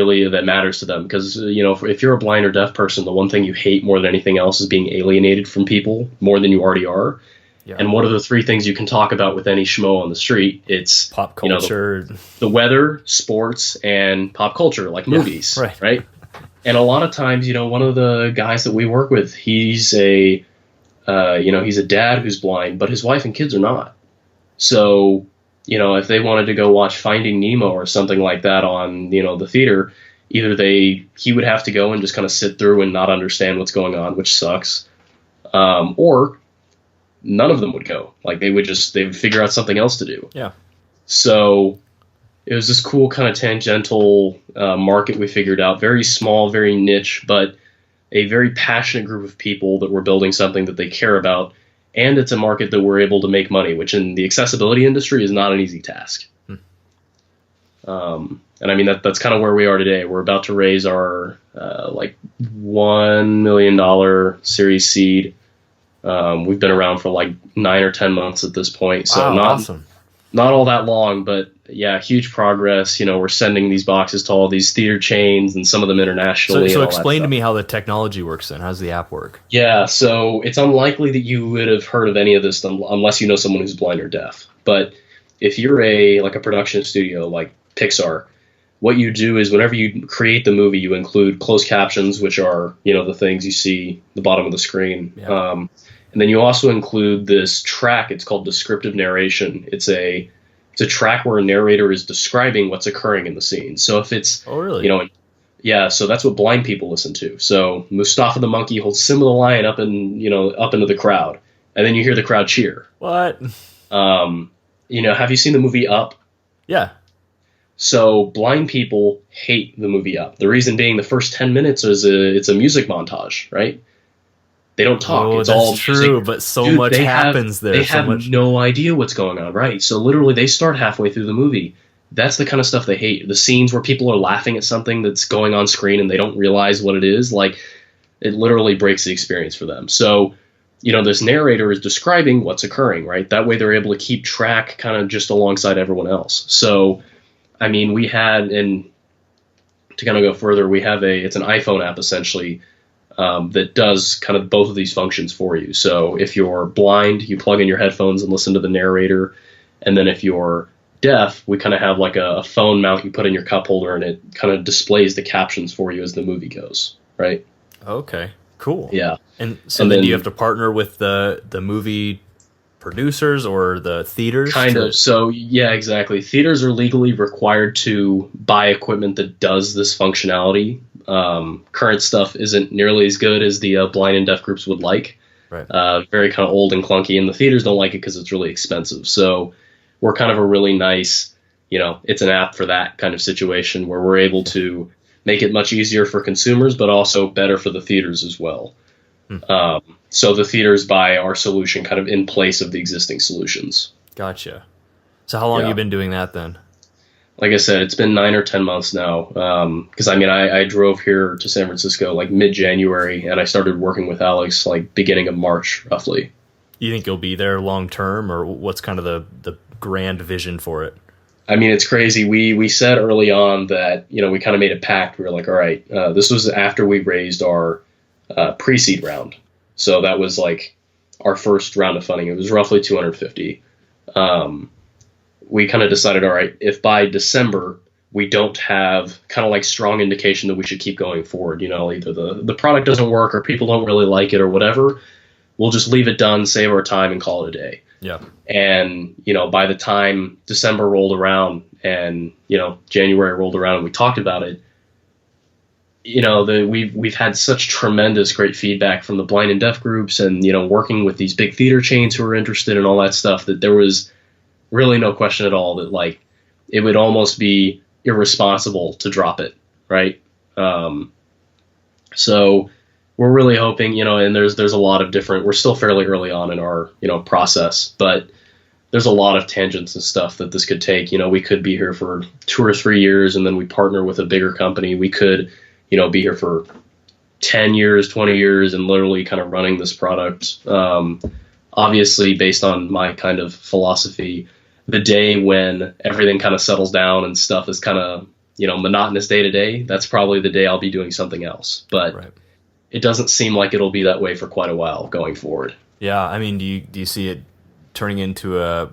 matters to them, because if you're a blind or deaf person, the one thing you hate more than anything else is being alienated from people more than you already are. Yeah. And what are the three things you can talk about with any schmo on the street? It's pop culture, the weather, sports, and pop culture, like movies, right? And a lot of times, one of the guys that we work with, he's a dad who's blind, but his wife and kids are not. So, if they wanted to go watch Finding Nemo or something like that on, the theater, either he would have to go and just kind of sit through and not understand what's going on, which sucks, or none of them would go. Like they would figure out something else to do. Yeah. So it was this cool kind of tangential market we figured out, very small, very niche, but a very passionate group of people that were building something that they care about. And it's a market that we're able to make money, which in the accessibility industry is not an easy task. And I mean, that's kind of where we are today. We're about to raise our $1 million Series Seed. We've been around for like 9 or 10 months at this point. So awesome. Not all that long, but yeah, huge progress. We're sending these boxes to all these theater chains and some of them internationally. So explain to me how the technology works then. How does the app work? Yeah, so it's unlikely that you would have heard of any of this unless you know someone who's blind or deaf. But if you're a production studio like Pixar, what you do is whenever you create the movie, you include closed captions, which are, the things you see at the bottom of the screen. Yeah. And then you also include this track. It's called descriptive narration. It's a track where a narrator is describing what's occurring in the scene. So if it's, yeah, so that's what blind people listen to. So Mustafa the monkey holds Simba the lion up into the crowd, and then you hear the crowd cheer. What? Have you seen the movie Up? Yeah. So blind people hate the movie Up. The reason being the first 10 minutes it's a music montage, right? They don't talk. Oh, it's that's all true, music. But so much happens there. They have no idea what's going on, right? So literally they start halfway through the movie. That's the kind of stuff they hate. The scenes where people are laughing at something that's going on screen and they don't realize what it is, like it literally breaks the experience for them. So, this narrator is describing what's occurring, right? That way they're able to keep track kind of just alongside everyone else. So, I mean, we had, and to kind of go further, it's an iPhone app essentially that does kind of both of these functions for you. So if you're blind, you plug in your headphones and listen to the narrator. And then if you're deaf, we kind of have like a phone mount you put in your cup holder, and it kind of displays the captions for you as the movie goes, right? Okay, cool. Yeah. And then do you have to partner with the movie producers or the theaters? Kind of. So yeah, exactly. Theaters are legally required to buy equipment that does this functionality. Current stuff isn't nearly as good as the blind and deaf groups would like. Right. Very kind of old and clunky, and the theaters don't like it because it's really expensive. So we're kind of a really nice, it's an app for that kind of situation where we're able to make it much easier for consumers, but also better for the theaters as well. So the theaters buy our solution kind of in place of the existing solutions. Gotcha. So how long have you been doing that then? Like I said, it's been 9 or 10 months now. Because I drove here to San Francisco like mid-January, and I started working with Alex like beginning of March, roughly. You think you'll be there long term, or what's kind of the grand vision for it? I mean, it's crazy. We said early on that, we kind of made a pact. We were like, all right, this was after we raised our pre-seed round. So that was like our first round of funding. It was roughly 250. We kind of decided, all right, if by December we don't have kind of like strong indication that we should keep going forward, either the product doesn't work or people don't really like it or whatever, we'll just leave it done, save our time, and call it a day. Yeah. And, by the time December rolled around and, January rolled around and we talked about it, we've had such tremendous great feedback from the blind and deaf groups and, working with these big theater chains who are interested in all that stuff, that there was really no question at all that like it would almost be irresponsible to drop it, right? So we're really hoping, and there's a lot of different, we're still fairly early on in our, process, but there's a lot of tangents and stuff that this could take. We could be here for 2 or 3 years and then we partner with a bigger company. We could, be here for 10 years, 20 years and literally kind of running this product. Obviously, based on my kind of philosophy, the day when everything kind of settles down and stuff is kind of monotonous day to day, that's probably the day I'll be doing something else. But Right. it doesn't seem like it'll be that way for quite a while going forward. Yeah, I mean, do you see it turning into a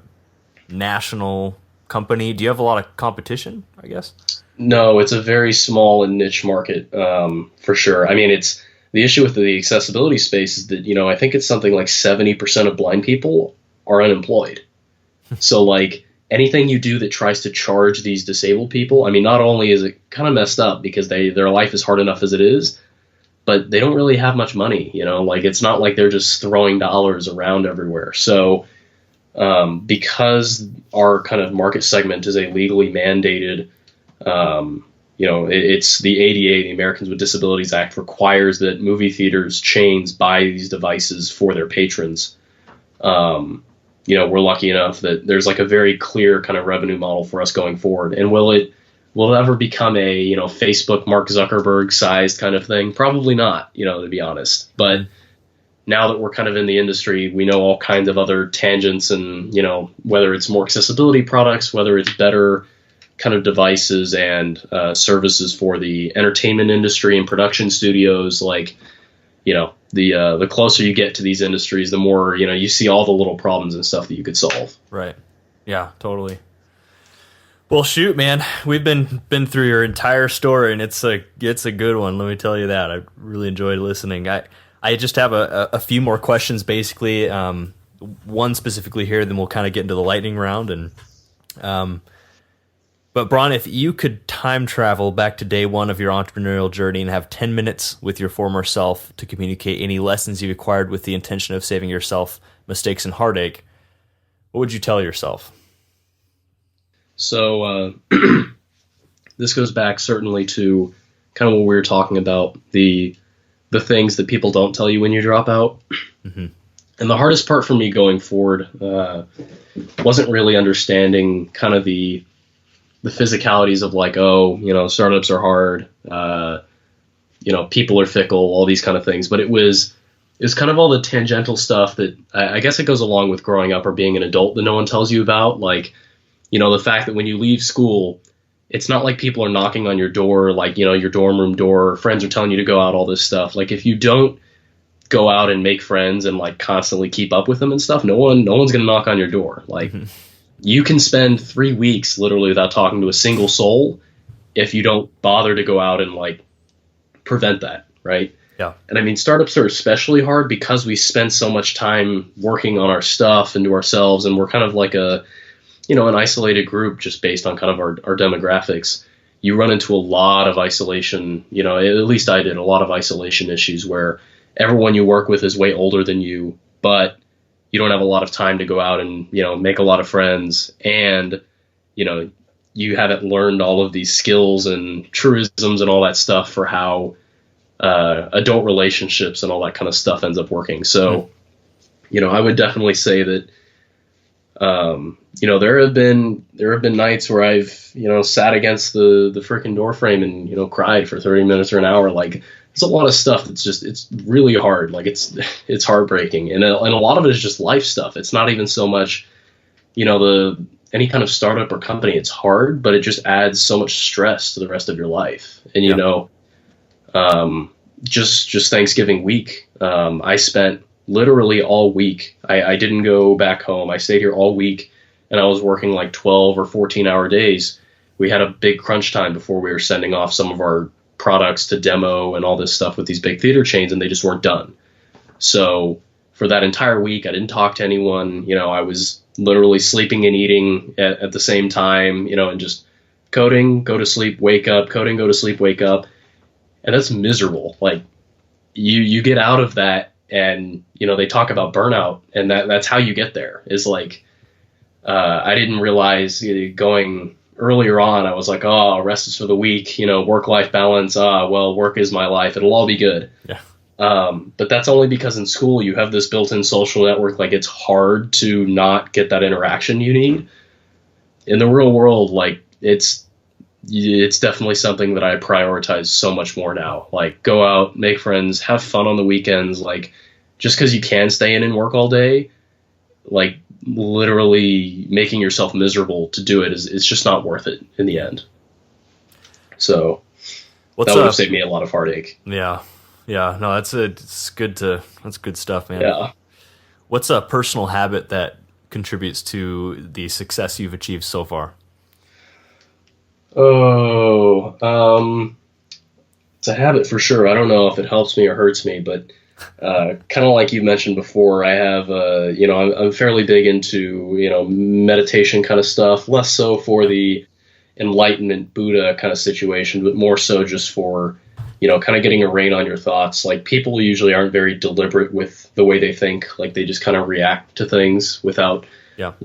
national company? Do you have a lot of competition, I guess? No, it's a very small and niche market, for sure. I mean, it's the issue with the accessibility space is that, I think it's something like 70% of blind people are unemployed. So like anything you do that tries to charge these disabled people, I mean, not only is it kind of messed up because their life is hard enough as it is, but they don't really have much money, like it's not like they're just throwing dollars around everywhere. So because our kind of market segment is a legally mandated, it's the ADA, the Americans with Disabilities Act, requires that movie theaters chains buy these devices for their patrons. We're lucky enough that there's like a very clear kind of revenue model for us going forward. And will it ever become a, Facebook, Mark Zuckerberg sized kind of thing? Probably not, to be honest. But now that we're kind of in the industry, we know all kinds of other tangents and, whether it's more accessibility products, whether it's better kind of devices and services for the entertainment industry and production studios, like, the closer you get to these industries, the more, you see all the little problems and stuff that you could solve. Right. Yeah, totally. Well, shoot, man, we've been through your entire story, and it's a good one. Let me tell you that. I really enjoyed listening. I just have a few more questions, basically. One specifically here, then we'll kind of get into the lightning round. But Braun, if you could time travel back to day one of your entrepreneurial journey and have 10 minutes with your former self to communicate any lessons you acquired with the intention of saving yourself mistakes and heartache, what would you tell yourself? So this goes back certainly to kind of what we were talking about, the things that people don't tell you when you drop out. Mm-hmm. And the hardest part for me going forward wasn't really understanding kind of the physicalities of like, startups are hard, people are fickle, all these kind of things. But it was kind of all the tangential stuff that I guess it goes along with growing up or being an adult that no one tells you about. Like, the fact that when you leave school, it's not like people are knocking on your door, like, your dorm room door, or friends are telling you to go out, all this stuff. Like, if you don't go out and make friends and like constantly keep up with them and stuff, no one's going to knock on your door. Like, you can spend 3 weeks literally without talking to a single soul if you don't bother to go out and like prevent that, right? Yeah. And I mean, startups are especially hard because we spend so much time working on our stuff and to ourselves, and we're kind of like an isolated group just based on kind of our demographics. You run into a lot of isolation, at least I did, a lot of isolation issues where everyone you work with is way older than you, but you don't have a lot of time to go out and, make a lot of friends, and, you haven't learned all of these skills and truisms and all that stuff for how adult relationships and all that kind of stuff ends up working. So, I would definitely say that, there have been nights where I've, sat against the freaking door frame and, cried for 30 minutes or an hour. Like, it's a lot of stuff that's just, it's really hard. Like, it's heartbreaking. And a lot of it is just life stuff. It's not even so much, any kind of startup or company. It's hard, but it just adds so much stress to the rest of your life. And, just Thanksgiving week, I spent literally all week. I didn't go back home. I stayed here all week, and I was working like 12 or 14-hour days. We had a big crunch time before we were sending off some of our products to demo and all this stuff with these big theater chains, and they just weren't done. So for that entire week, I didn't talk to anyone. I was literally sleeping and eating at the same time, and just coding, go to sleep, wake up, coding, go to sleep, wake up. And that's miserable. Like, you get out of that, and, they talk about burnout, and that's how you get there, is like, I didn't realize going earlier on, I was like, rest is for the weak, work-life balance. Work is my life. It'll all be good. Yeah. But that's only because in school you have this built-in social network. Like, it's hard to not get that interaction you need. In the real world, like, it's definitely something that I prioritize so much more now. Like, go out, make friends, have fun on the weekends. Like, just because you can stay in and work all day, like, literally making yourself miserable to do it is just not worth it in the end. So What's that would up? have saved me a lot of heartache. Yeah. No, that's good stuff, man. Yeah. What's a personal habit that contributes to the success you've achieved so far? Oh, it's a habit for sure. I don't know if it helps me or hurts me, but kind of like you mentioned before, I have, I'm fairly big into, meditation kind of stuff, less so for the enlightenment Buddha kind of situation, but more so just for, kind of getting a rein on your thoughts. Like people usually aren't very deliberate with the way they think. Like they just kind of react to things without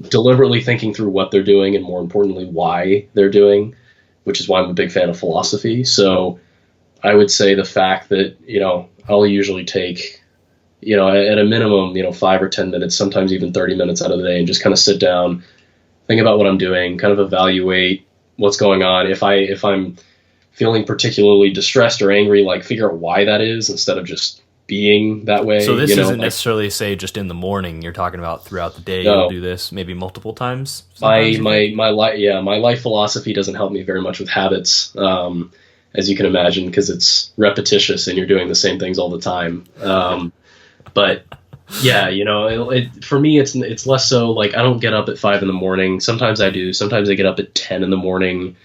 deliberately thinking through what they're doing and more importantly, why they're doing, which is why I'm a big fan of philosophy. So I would say the fact that, I'll usually take, at a minimum, 5 or 10 minutes, sometimes even 30 minutes out of the day and just kind of sit down, think about what I'm doing, kind of evaluate what's going on. If I'm feeling particularly distressed or angry, like figure out why that is instead of just being that way. So this isn't necessarily say just in the morning. You're talking about throughout the day. No. You'll do this maybe multiple times. My life philosophy doesn't help me very much with habits, as you can imagine, because it's repetitious and you're doing the same things all the time. But yeah, for me, it's less so like I don't get up at 5 a.m. Sometimes I do. Sometimes I get up at 10 a.m.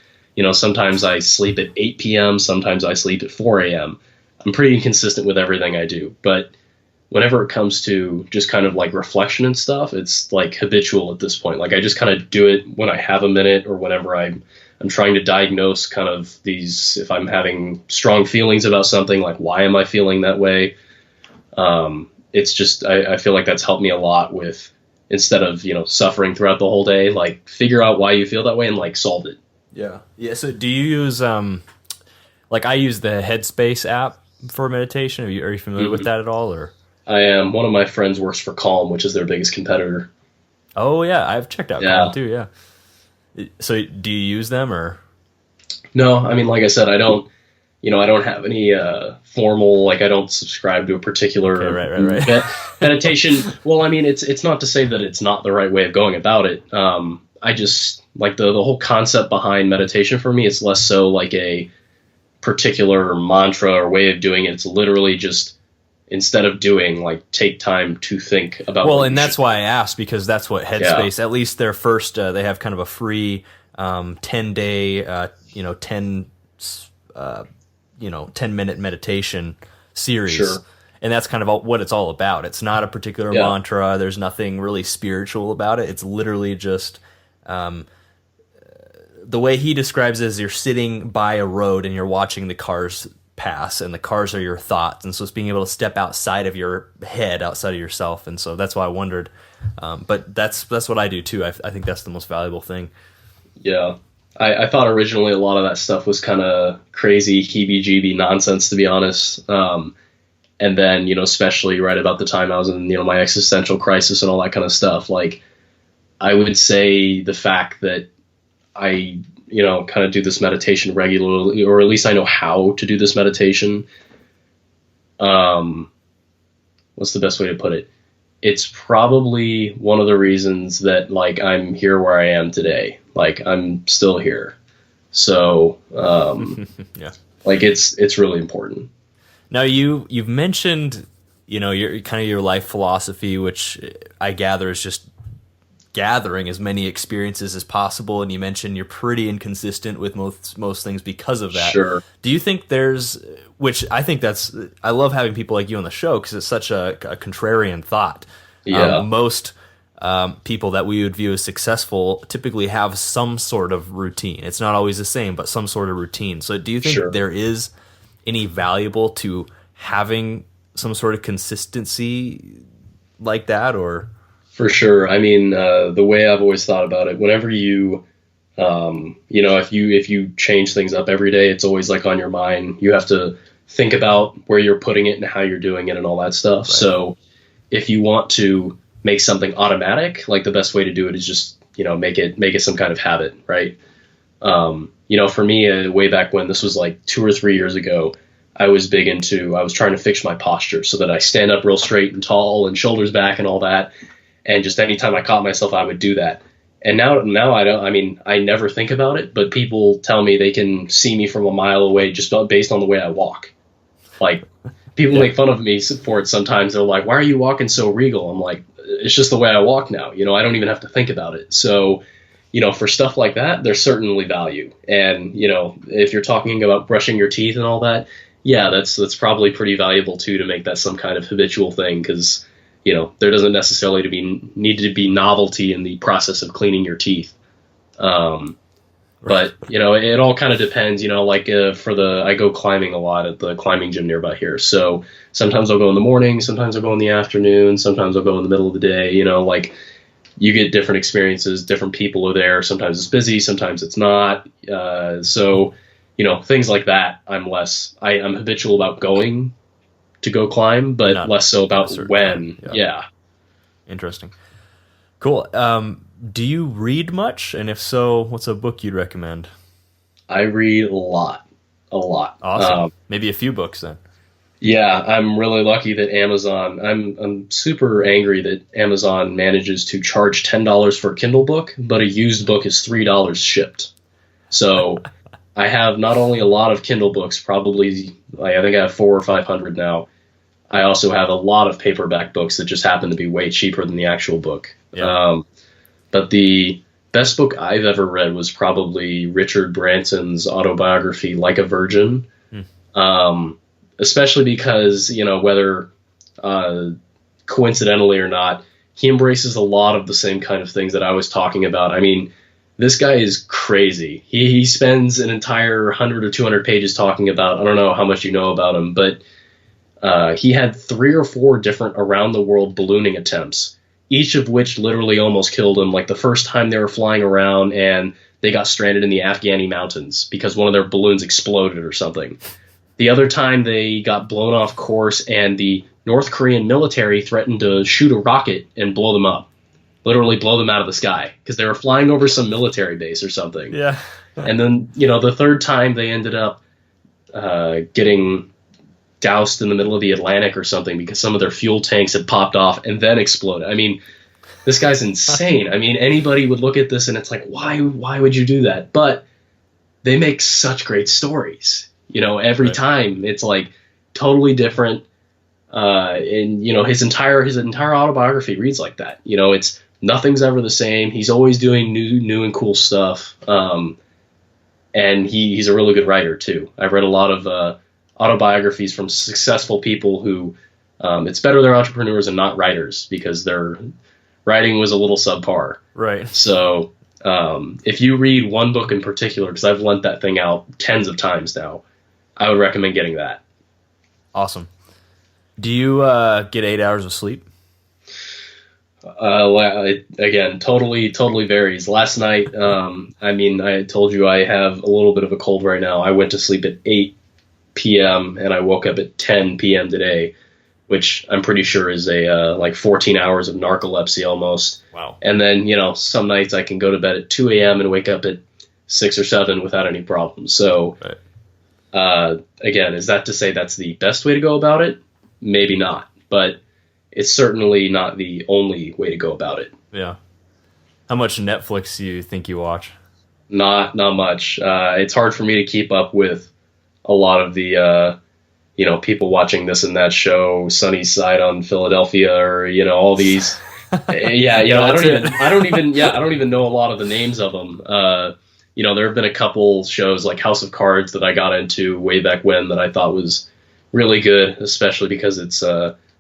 Sometimes I sleep at 8 p.m. Sometimes I sleep at 4 a.m. I'm pretty inconsistent with everything I do. But whenever it comes to just kind of like reflection and stuff, it's like habitual at this point. Like I just kind of do it when I have a minute or whenever I'm trying to diagnose kind of these, if I'm having strong feelings about something, like why am I feeling that way? It's just, I feel like that's helped me a lot with, instead of, suffering throughout the whole day, like figure out why you feel that way and like solve it. Yeah. So do you use, like I use the Headspace app for meditation. Are you familiar with that at all? Or I am. One of my friends works for Calm, which is their biggest competitor. Oh yeah. I've checked out Calm too. Yeah. So do you use them or? No, I mean, like I said, I don't have any formal, like I don't subscribe to a particular right. meditation. Well, I mean, it's not to say that it's not the right way of going about it. I just like the whole concept behind meditation for me. It's less so like a particular mantra or way of doing it. It's literally just, instead of doing, like, take time to think about. Well, and that's why I asked, because that's what Headspace, at least their first, they have kind of a free 10-day, 10-minute meditation series. Sure. And that's kind of what it's all about. It's not a particular mantra. There's nothing really spiritual about it. It's literally just the way he describes it is you're sitting by a road and you're watching the cars pass, and the cars are your thoughts. And so it's being able to step outside of your head, outside of yourself. And so that's why I wondered. But that's what I do too. I think that's the most valuable thing. Yeah. I thought originally a lot of that stuff was kind of crazy, heebie-jeebie nonsense, to be honest. And then, especially right about the time I was in, my existential crisis and all that kind of stuff, like, I would say the fact that I, kind of do this meditation regularly, or at least I know how to do this meditation. What's the best way to put it? It's probably one of the reasons that, like, I'm here where I am today. Like, I'm still here. So, like, it's really important. Now, you've mentioned, your kind of your life philosophy, which I gather is just gathering as many experiences as possible, and you mentioned you're pretty inconsistent with most things because of that. Sure. Do you think which I think I love having people like you on the show because it's such a contrarian thought. Yeah. Most people that we would view as successful typically have some sort of routine. It's not always the same, but some sort of routine. So do you think there is any valuable to having some sort of consistency like that, or? For sure. I mean, the way I've always thought about it, whenever you, if you change things up every day, it's always like on your mind. You have to think about where you're putting it and how you're doing it and all that stuff. Right. So if you want to make something automatic, like the best way to do it is just, make it some kind of habit, right? For me, way back when, this was like 2 or 3 years ago, I was trying to fix my posture so that I stand up real straight and tall and shoulders back and all that. And just anytime I caught myself, I would do that. And now I don't. I mean, I never think about it, but people tell me they can see me from a mile away just based on the way I walk. Like, people make fun of me for it sometimes. They're like, "Why are you walking so regal?" I'm like, "It's just the way I walk now. You know, I don't even have to think about it." So, you know, for stuff like that, there's certainly value. And, you know, if you're talking about brushing your teeth and all that, yeah, that's probably pretty valuable too, to make that some kind of habitual thing, because, you know, there doesn't necessarily need to be novelty in the process of cleaning your teeth. But, you know, it all kind of depends, you know, like I go climbing a lot at the climbing gym nearby here. So sometimes I'll go in the morning, sometimes I'll go in the afternoon, sometimes I'll go in the middle of the day, you know, like, you get different experiences, different people are there. Sometimes it's busy, sometimes it's not. So, you know, things like that, I'm habitual about going to go climb, but less so about when. Yeah. Interesting. Cool. Do you read much? And if so, what's a book you'd recommend? I read a lot. Awesome. Maybe a few books then. Yeah, I'm really lucky that Amazon, I'm super angry that Amazon manages to charge $10 for a Kindle book, but a used book is $3 shipped. So I have not only a lot of Kindle books, probably, I think I have 400 or 500 now. I also have a lot of paperback books that just happen to be way cheaper than the actual book. Yeah. But the best book I've ever read was probably Richard Branson's autobiography, Like a Virgin. Especially because, you know, whether coincidentally or not, he embraces a lot of the same kind of things that I was talking about. I mean, this guy is crazy. He spends an entire 100 or 200 pages talking about, I don't know how much you know about him, but he had 3 or 4 different around-the-world ballooning attempts, each of which literally almost killed him. Like the first time they were flying around and they got stranded in the Afghani mountains because one of their balloons exploded or something. The other time they got blown off course and the North Korean military threatened to shoot a rocket and blow them up. Literally blow them out of the sky because they were flying over some military base or something. Yeah. And then, you know, the third time they ended up getting doused in the middle of the Atlantic or something because some of their fuel tanks had popped off and then exploded. I mean, this guy's insane. I mean, anybody would look at this and it's like, why would you do that? But they make such great stories. You know, every time it's like totally different. And, you know, his entire autobiography reads like that. You know, it's nothing's ever the same. He's always doing new and cool stuff. And he's a really good writer, too. I've read a lot of autobiographies from successful people who it's better they're entrepreneurs and not writers because their writing was a little subpar. Right. So if you read one book in particular, because I've lent that thing out tens of times now, I would recommend getting that. Awesome. Do you get 8 hours of sleep? Again, totally varies. Last night, I mean, I told you I have a little bit of a cold right now. I went to sleep at 8 p.m. and I woke up at 10 p.m. today, which I'm pretty sure is like 14 hours of narcolepsy almost. Wow. And then, you know, some nights I can go to bed at 2 a.m. and wake up at 6 or 7 without any problems. So, again, is that to say that's the best way to go about it? Maybe not, but it's certainly not the only way to go about it. Yeah. How much Netflix do you think you watch? Not much. It's hard for me to keep up with a lot of the, you know, people watching this and that show, Sunny Side on Philadelphia, or, you know, all these. Yeah, you know, I don't even know a lot of the names of them. You know, there have been a couple shows like House of Cards that I got into way back when that I thought was really good, especially because it's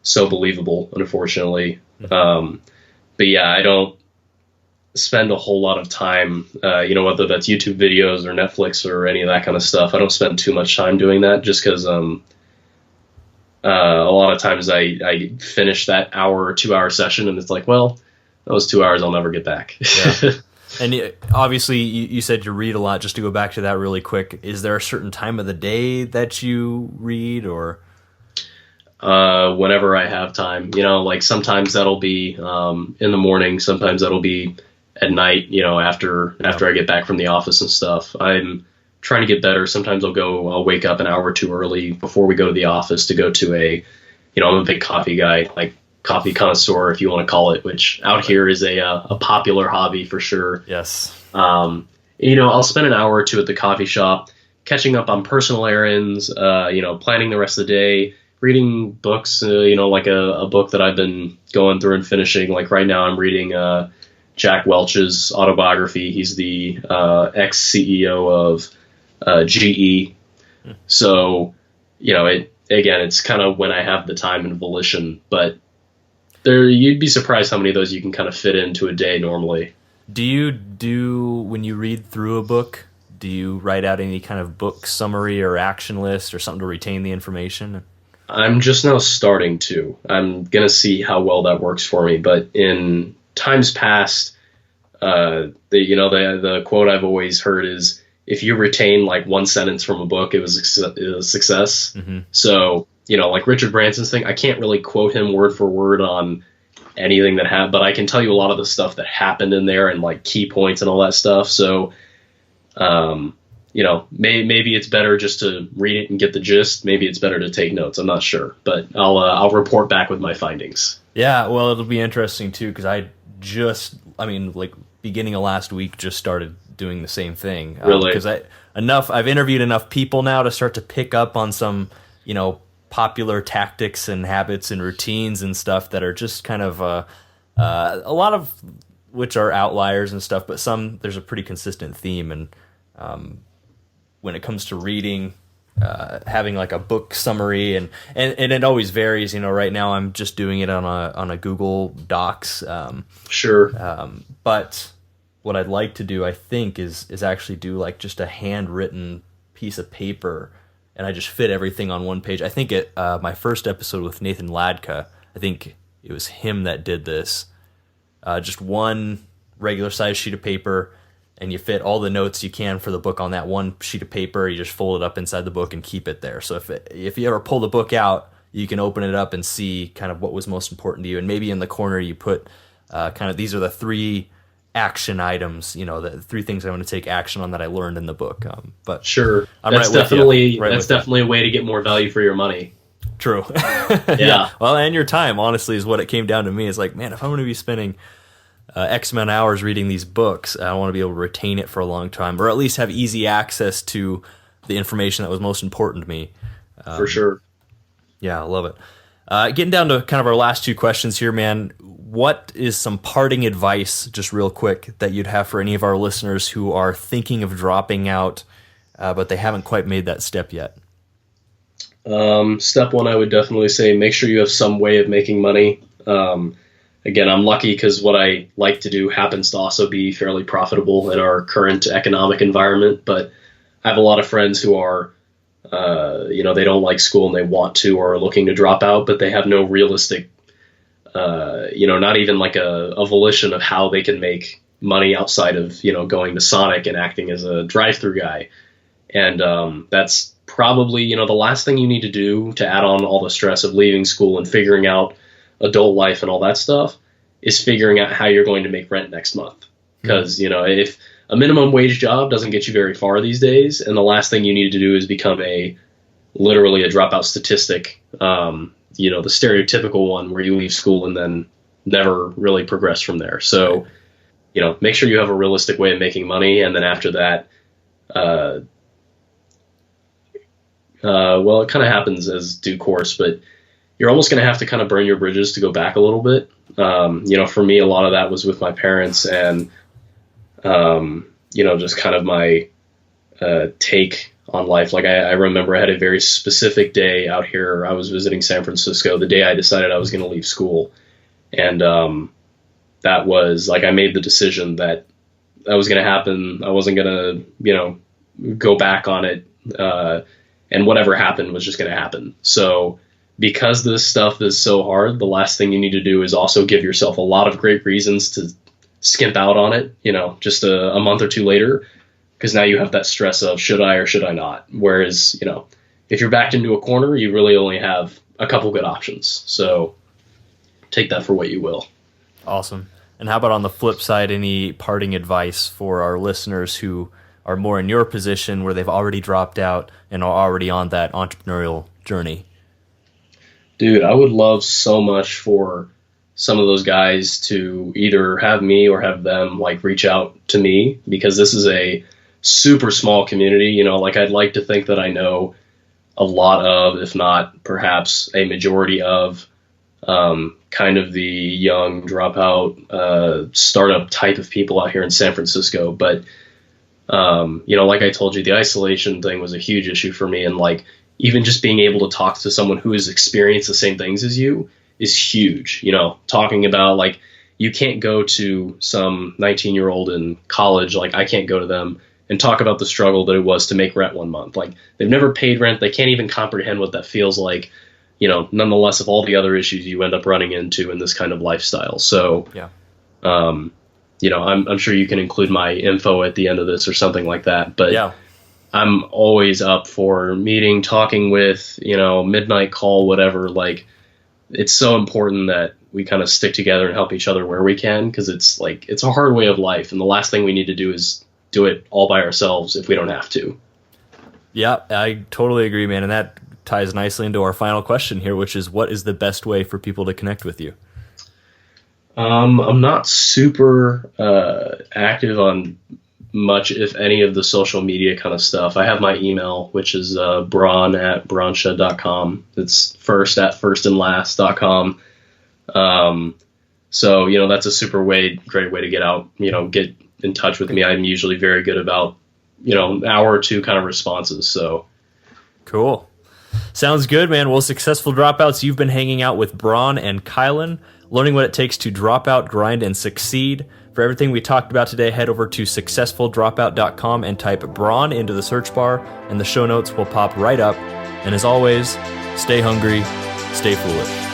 so believable, unfortunately. But yeah, I don't spend a whole lot of time, you know, whether that's YouTube videos or Netflix or any of that kind of stuff. I don't spend too much time doing that just because a lot of times I finish that hour or 2 hour session and it's like, well, those 2 hours I'll never get back. Yeah. And obviously you said you read a lot. Just to go back to that really quick, is there a certain time of the day that you read, or? Whenever I have time, you know, like sometimes that'll be in the morning, sometimes that'll be at night, you know, after I get back from the office and stuff. I'm trying to get better. Sometimes I'll wake up an hour or two early before we go to the office to go to you know, I'm a big coffee guy, like coffee connoisseur, if you want to call it, which out here is a popular hobby for sure. Yes. I'll spend an hour or two at the coffee shop, catching up on personal errands, planning the rest of the day, reading books, like a book that I've been going through and finishing. Like right now I'm reading Jack Welch's autobiography. He's the ex-CEO of GE. So, it's kind of when I have the time and volition, but you'd be surprised how many of those you can kind of fit into a day normally. When you read through a book, do you write out any kind of book summary or action list or something to retain the information? I'm just now starting to. I'm going to see how well that works for me. But in times past, the quote I've always heard is, if you retain like one sentence from a book, it was a success. Mm-hmm. So, like Richard Branson's thing, I can't really quote him word for word on anything that happened, but I can tell you a lot of the stuff that happened in there and like key points and all that stuff. So, maybe it's better just to read it and get the gist. Maybe it's better to take notes. I'm not sure, but I'll report back with my findings. Yeah, well, it'll be interesting too, because beginning of last week, just started doing the same thing. Really? Because I've interviewed enough people now to start to pick up on some, popular tactics and habits and routines and stuff that are just kind of a lot of which are outliers and stuff, but there's a pretty consistent theme. And when it comes to reading, having like a book summary and it always varies. Right now I'm just doing it on a Google Docs. Sure. But what I'd like to do, I think, is actually do like just a handwritten piece of paper, and I just fit everything on one page. I think my first episode with Nathan Ladka, I think it was him that did this. Just one regular size sheet of paper, and you fit all the notes you can for the book on that one sheet of paper. You just fold it up inside the book and keep it there. So if you ever pull the book out, you can open it up and see kind of what was most important to you. And maybe in the corner you put kind of, these are the 3 action items, the 3 things I want to take action on that I learned in the book. But sure, that's definitely a way to get more value for your money. True. Yeah. Well, and your time, honestly, is what it came down to me. It's like, man, if I'm going to be spending X amount of hours reading these books, I want to be able to retain it for a long time, or at least have easy access to the information that was most important to me. For sure. Yeah, I love it. Getting down to kind of our last 2 questions here, man. What is some parting advice, just real quick, that you'd have for any of our listeners who are thinking of dropping out, but they haven't quite made that step yet? Step 1, I would definitely say make sure you have some way of making money. Again, I'm lucky because what I like to do happens to also be fairly profitable in our current economic environment. But I have a lot of friends who are, they don't like school and they want to or are looking to drop out, but they have no realistic, not even like a volition of how they can make money outside of, going to Sonic and acting as a drive-through guy. And that's probably, the last thing you need to do to add on all the stress of leaving school and figuring out adult life and all that stuff is figuring out how you're going to make rent next month. Because, if a minimum wage job doesn't get you very far these days, and the last thing you need to do is become literally a dropout statistic, the stereotypical one where you leave school and then never really progress from there. So, make sure you have a realistic way of making money. And then after that, it kind of happens as due course, but you're almost going to have to kind of burn your bridges to go back a little bit. For me, a lot of that was with my parents and, just kind of my take on life. Like I remember I had a very specific day out here. I was visiting San Francisco the day I decided I was going to leave school. And that was like I made the decision that was going to happen. I wasn't going to, go back on it. And whatever happened was just going to happen. So because this stuff is so hard, the last thing you need to do is also give yourself a lot of great reasons to skimp out on it, just a month or 2 later, because now you have that stress of should I or should I not? Whereas, if you're backed into a corner, you really only have a couple good options. So take that for what you will. Awesome. And how about on the flip side, any parting advice for our listeners who are more in your position where they've already dropped out and are already on that entrepreneurial journey? Dude, I would love so much for some of those guys to either have me or have them like reach out to me, because this is a super small community. You know, like I'd like to think that I know a lot of, if not perhaps a majority of, kind of the young dropout startup type of people out here in San Francisco. But you know, like I told you, the isolation thing was a huge issue for me, and like even just being able to talk to someone who has experienced the same things as you is huge. You know, talking about like, you can't go to some 19-year-old in college, like I can't go to them and talk about the struggle that it was to make rent one month. Like, they've never paid rent. They can't even comprehend what that feels like, you know, nonetheless of all the other issues you end up running into in this kind of lifestyle. So, Yeah. You know, I'm sure you can include my info at the end of this or something like that. But Yeah. I'm always up for meeting, talking with, you know, midnight call, whatever. Like, it's so important that we kind of stick together and help each other where we can, because it's like, it's a hard way of life. And the last thing we need to do is do it all by ourselves if we don't have to. Yeah, I totally agree, man. And that ties nicely into our final question here, which is, what is the best way for people to connect with you? I'm not super active on much, if any, of the social media kind of stuff. I have my email, which is braun@braunshed.com. It's first@firstandlast.com. So, you know, that's a super great way to get out, you know, get in touch with me. I'm usually very good about, you know, an hour or two kind of responses. So Cool. Sounds good, man. Well, Successful Dropouts, you've been hanging out with Braun and Kylan, learning what it takes to drop out, grind, and succeed. For everything we talked about today, head over to successfuldropout.com and type Braun into the search bar, and the show notes will pop right up. And as always, stay hungry, stay foolish.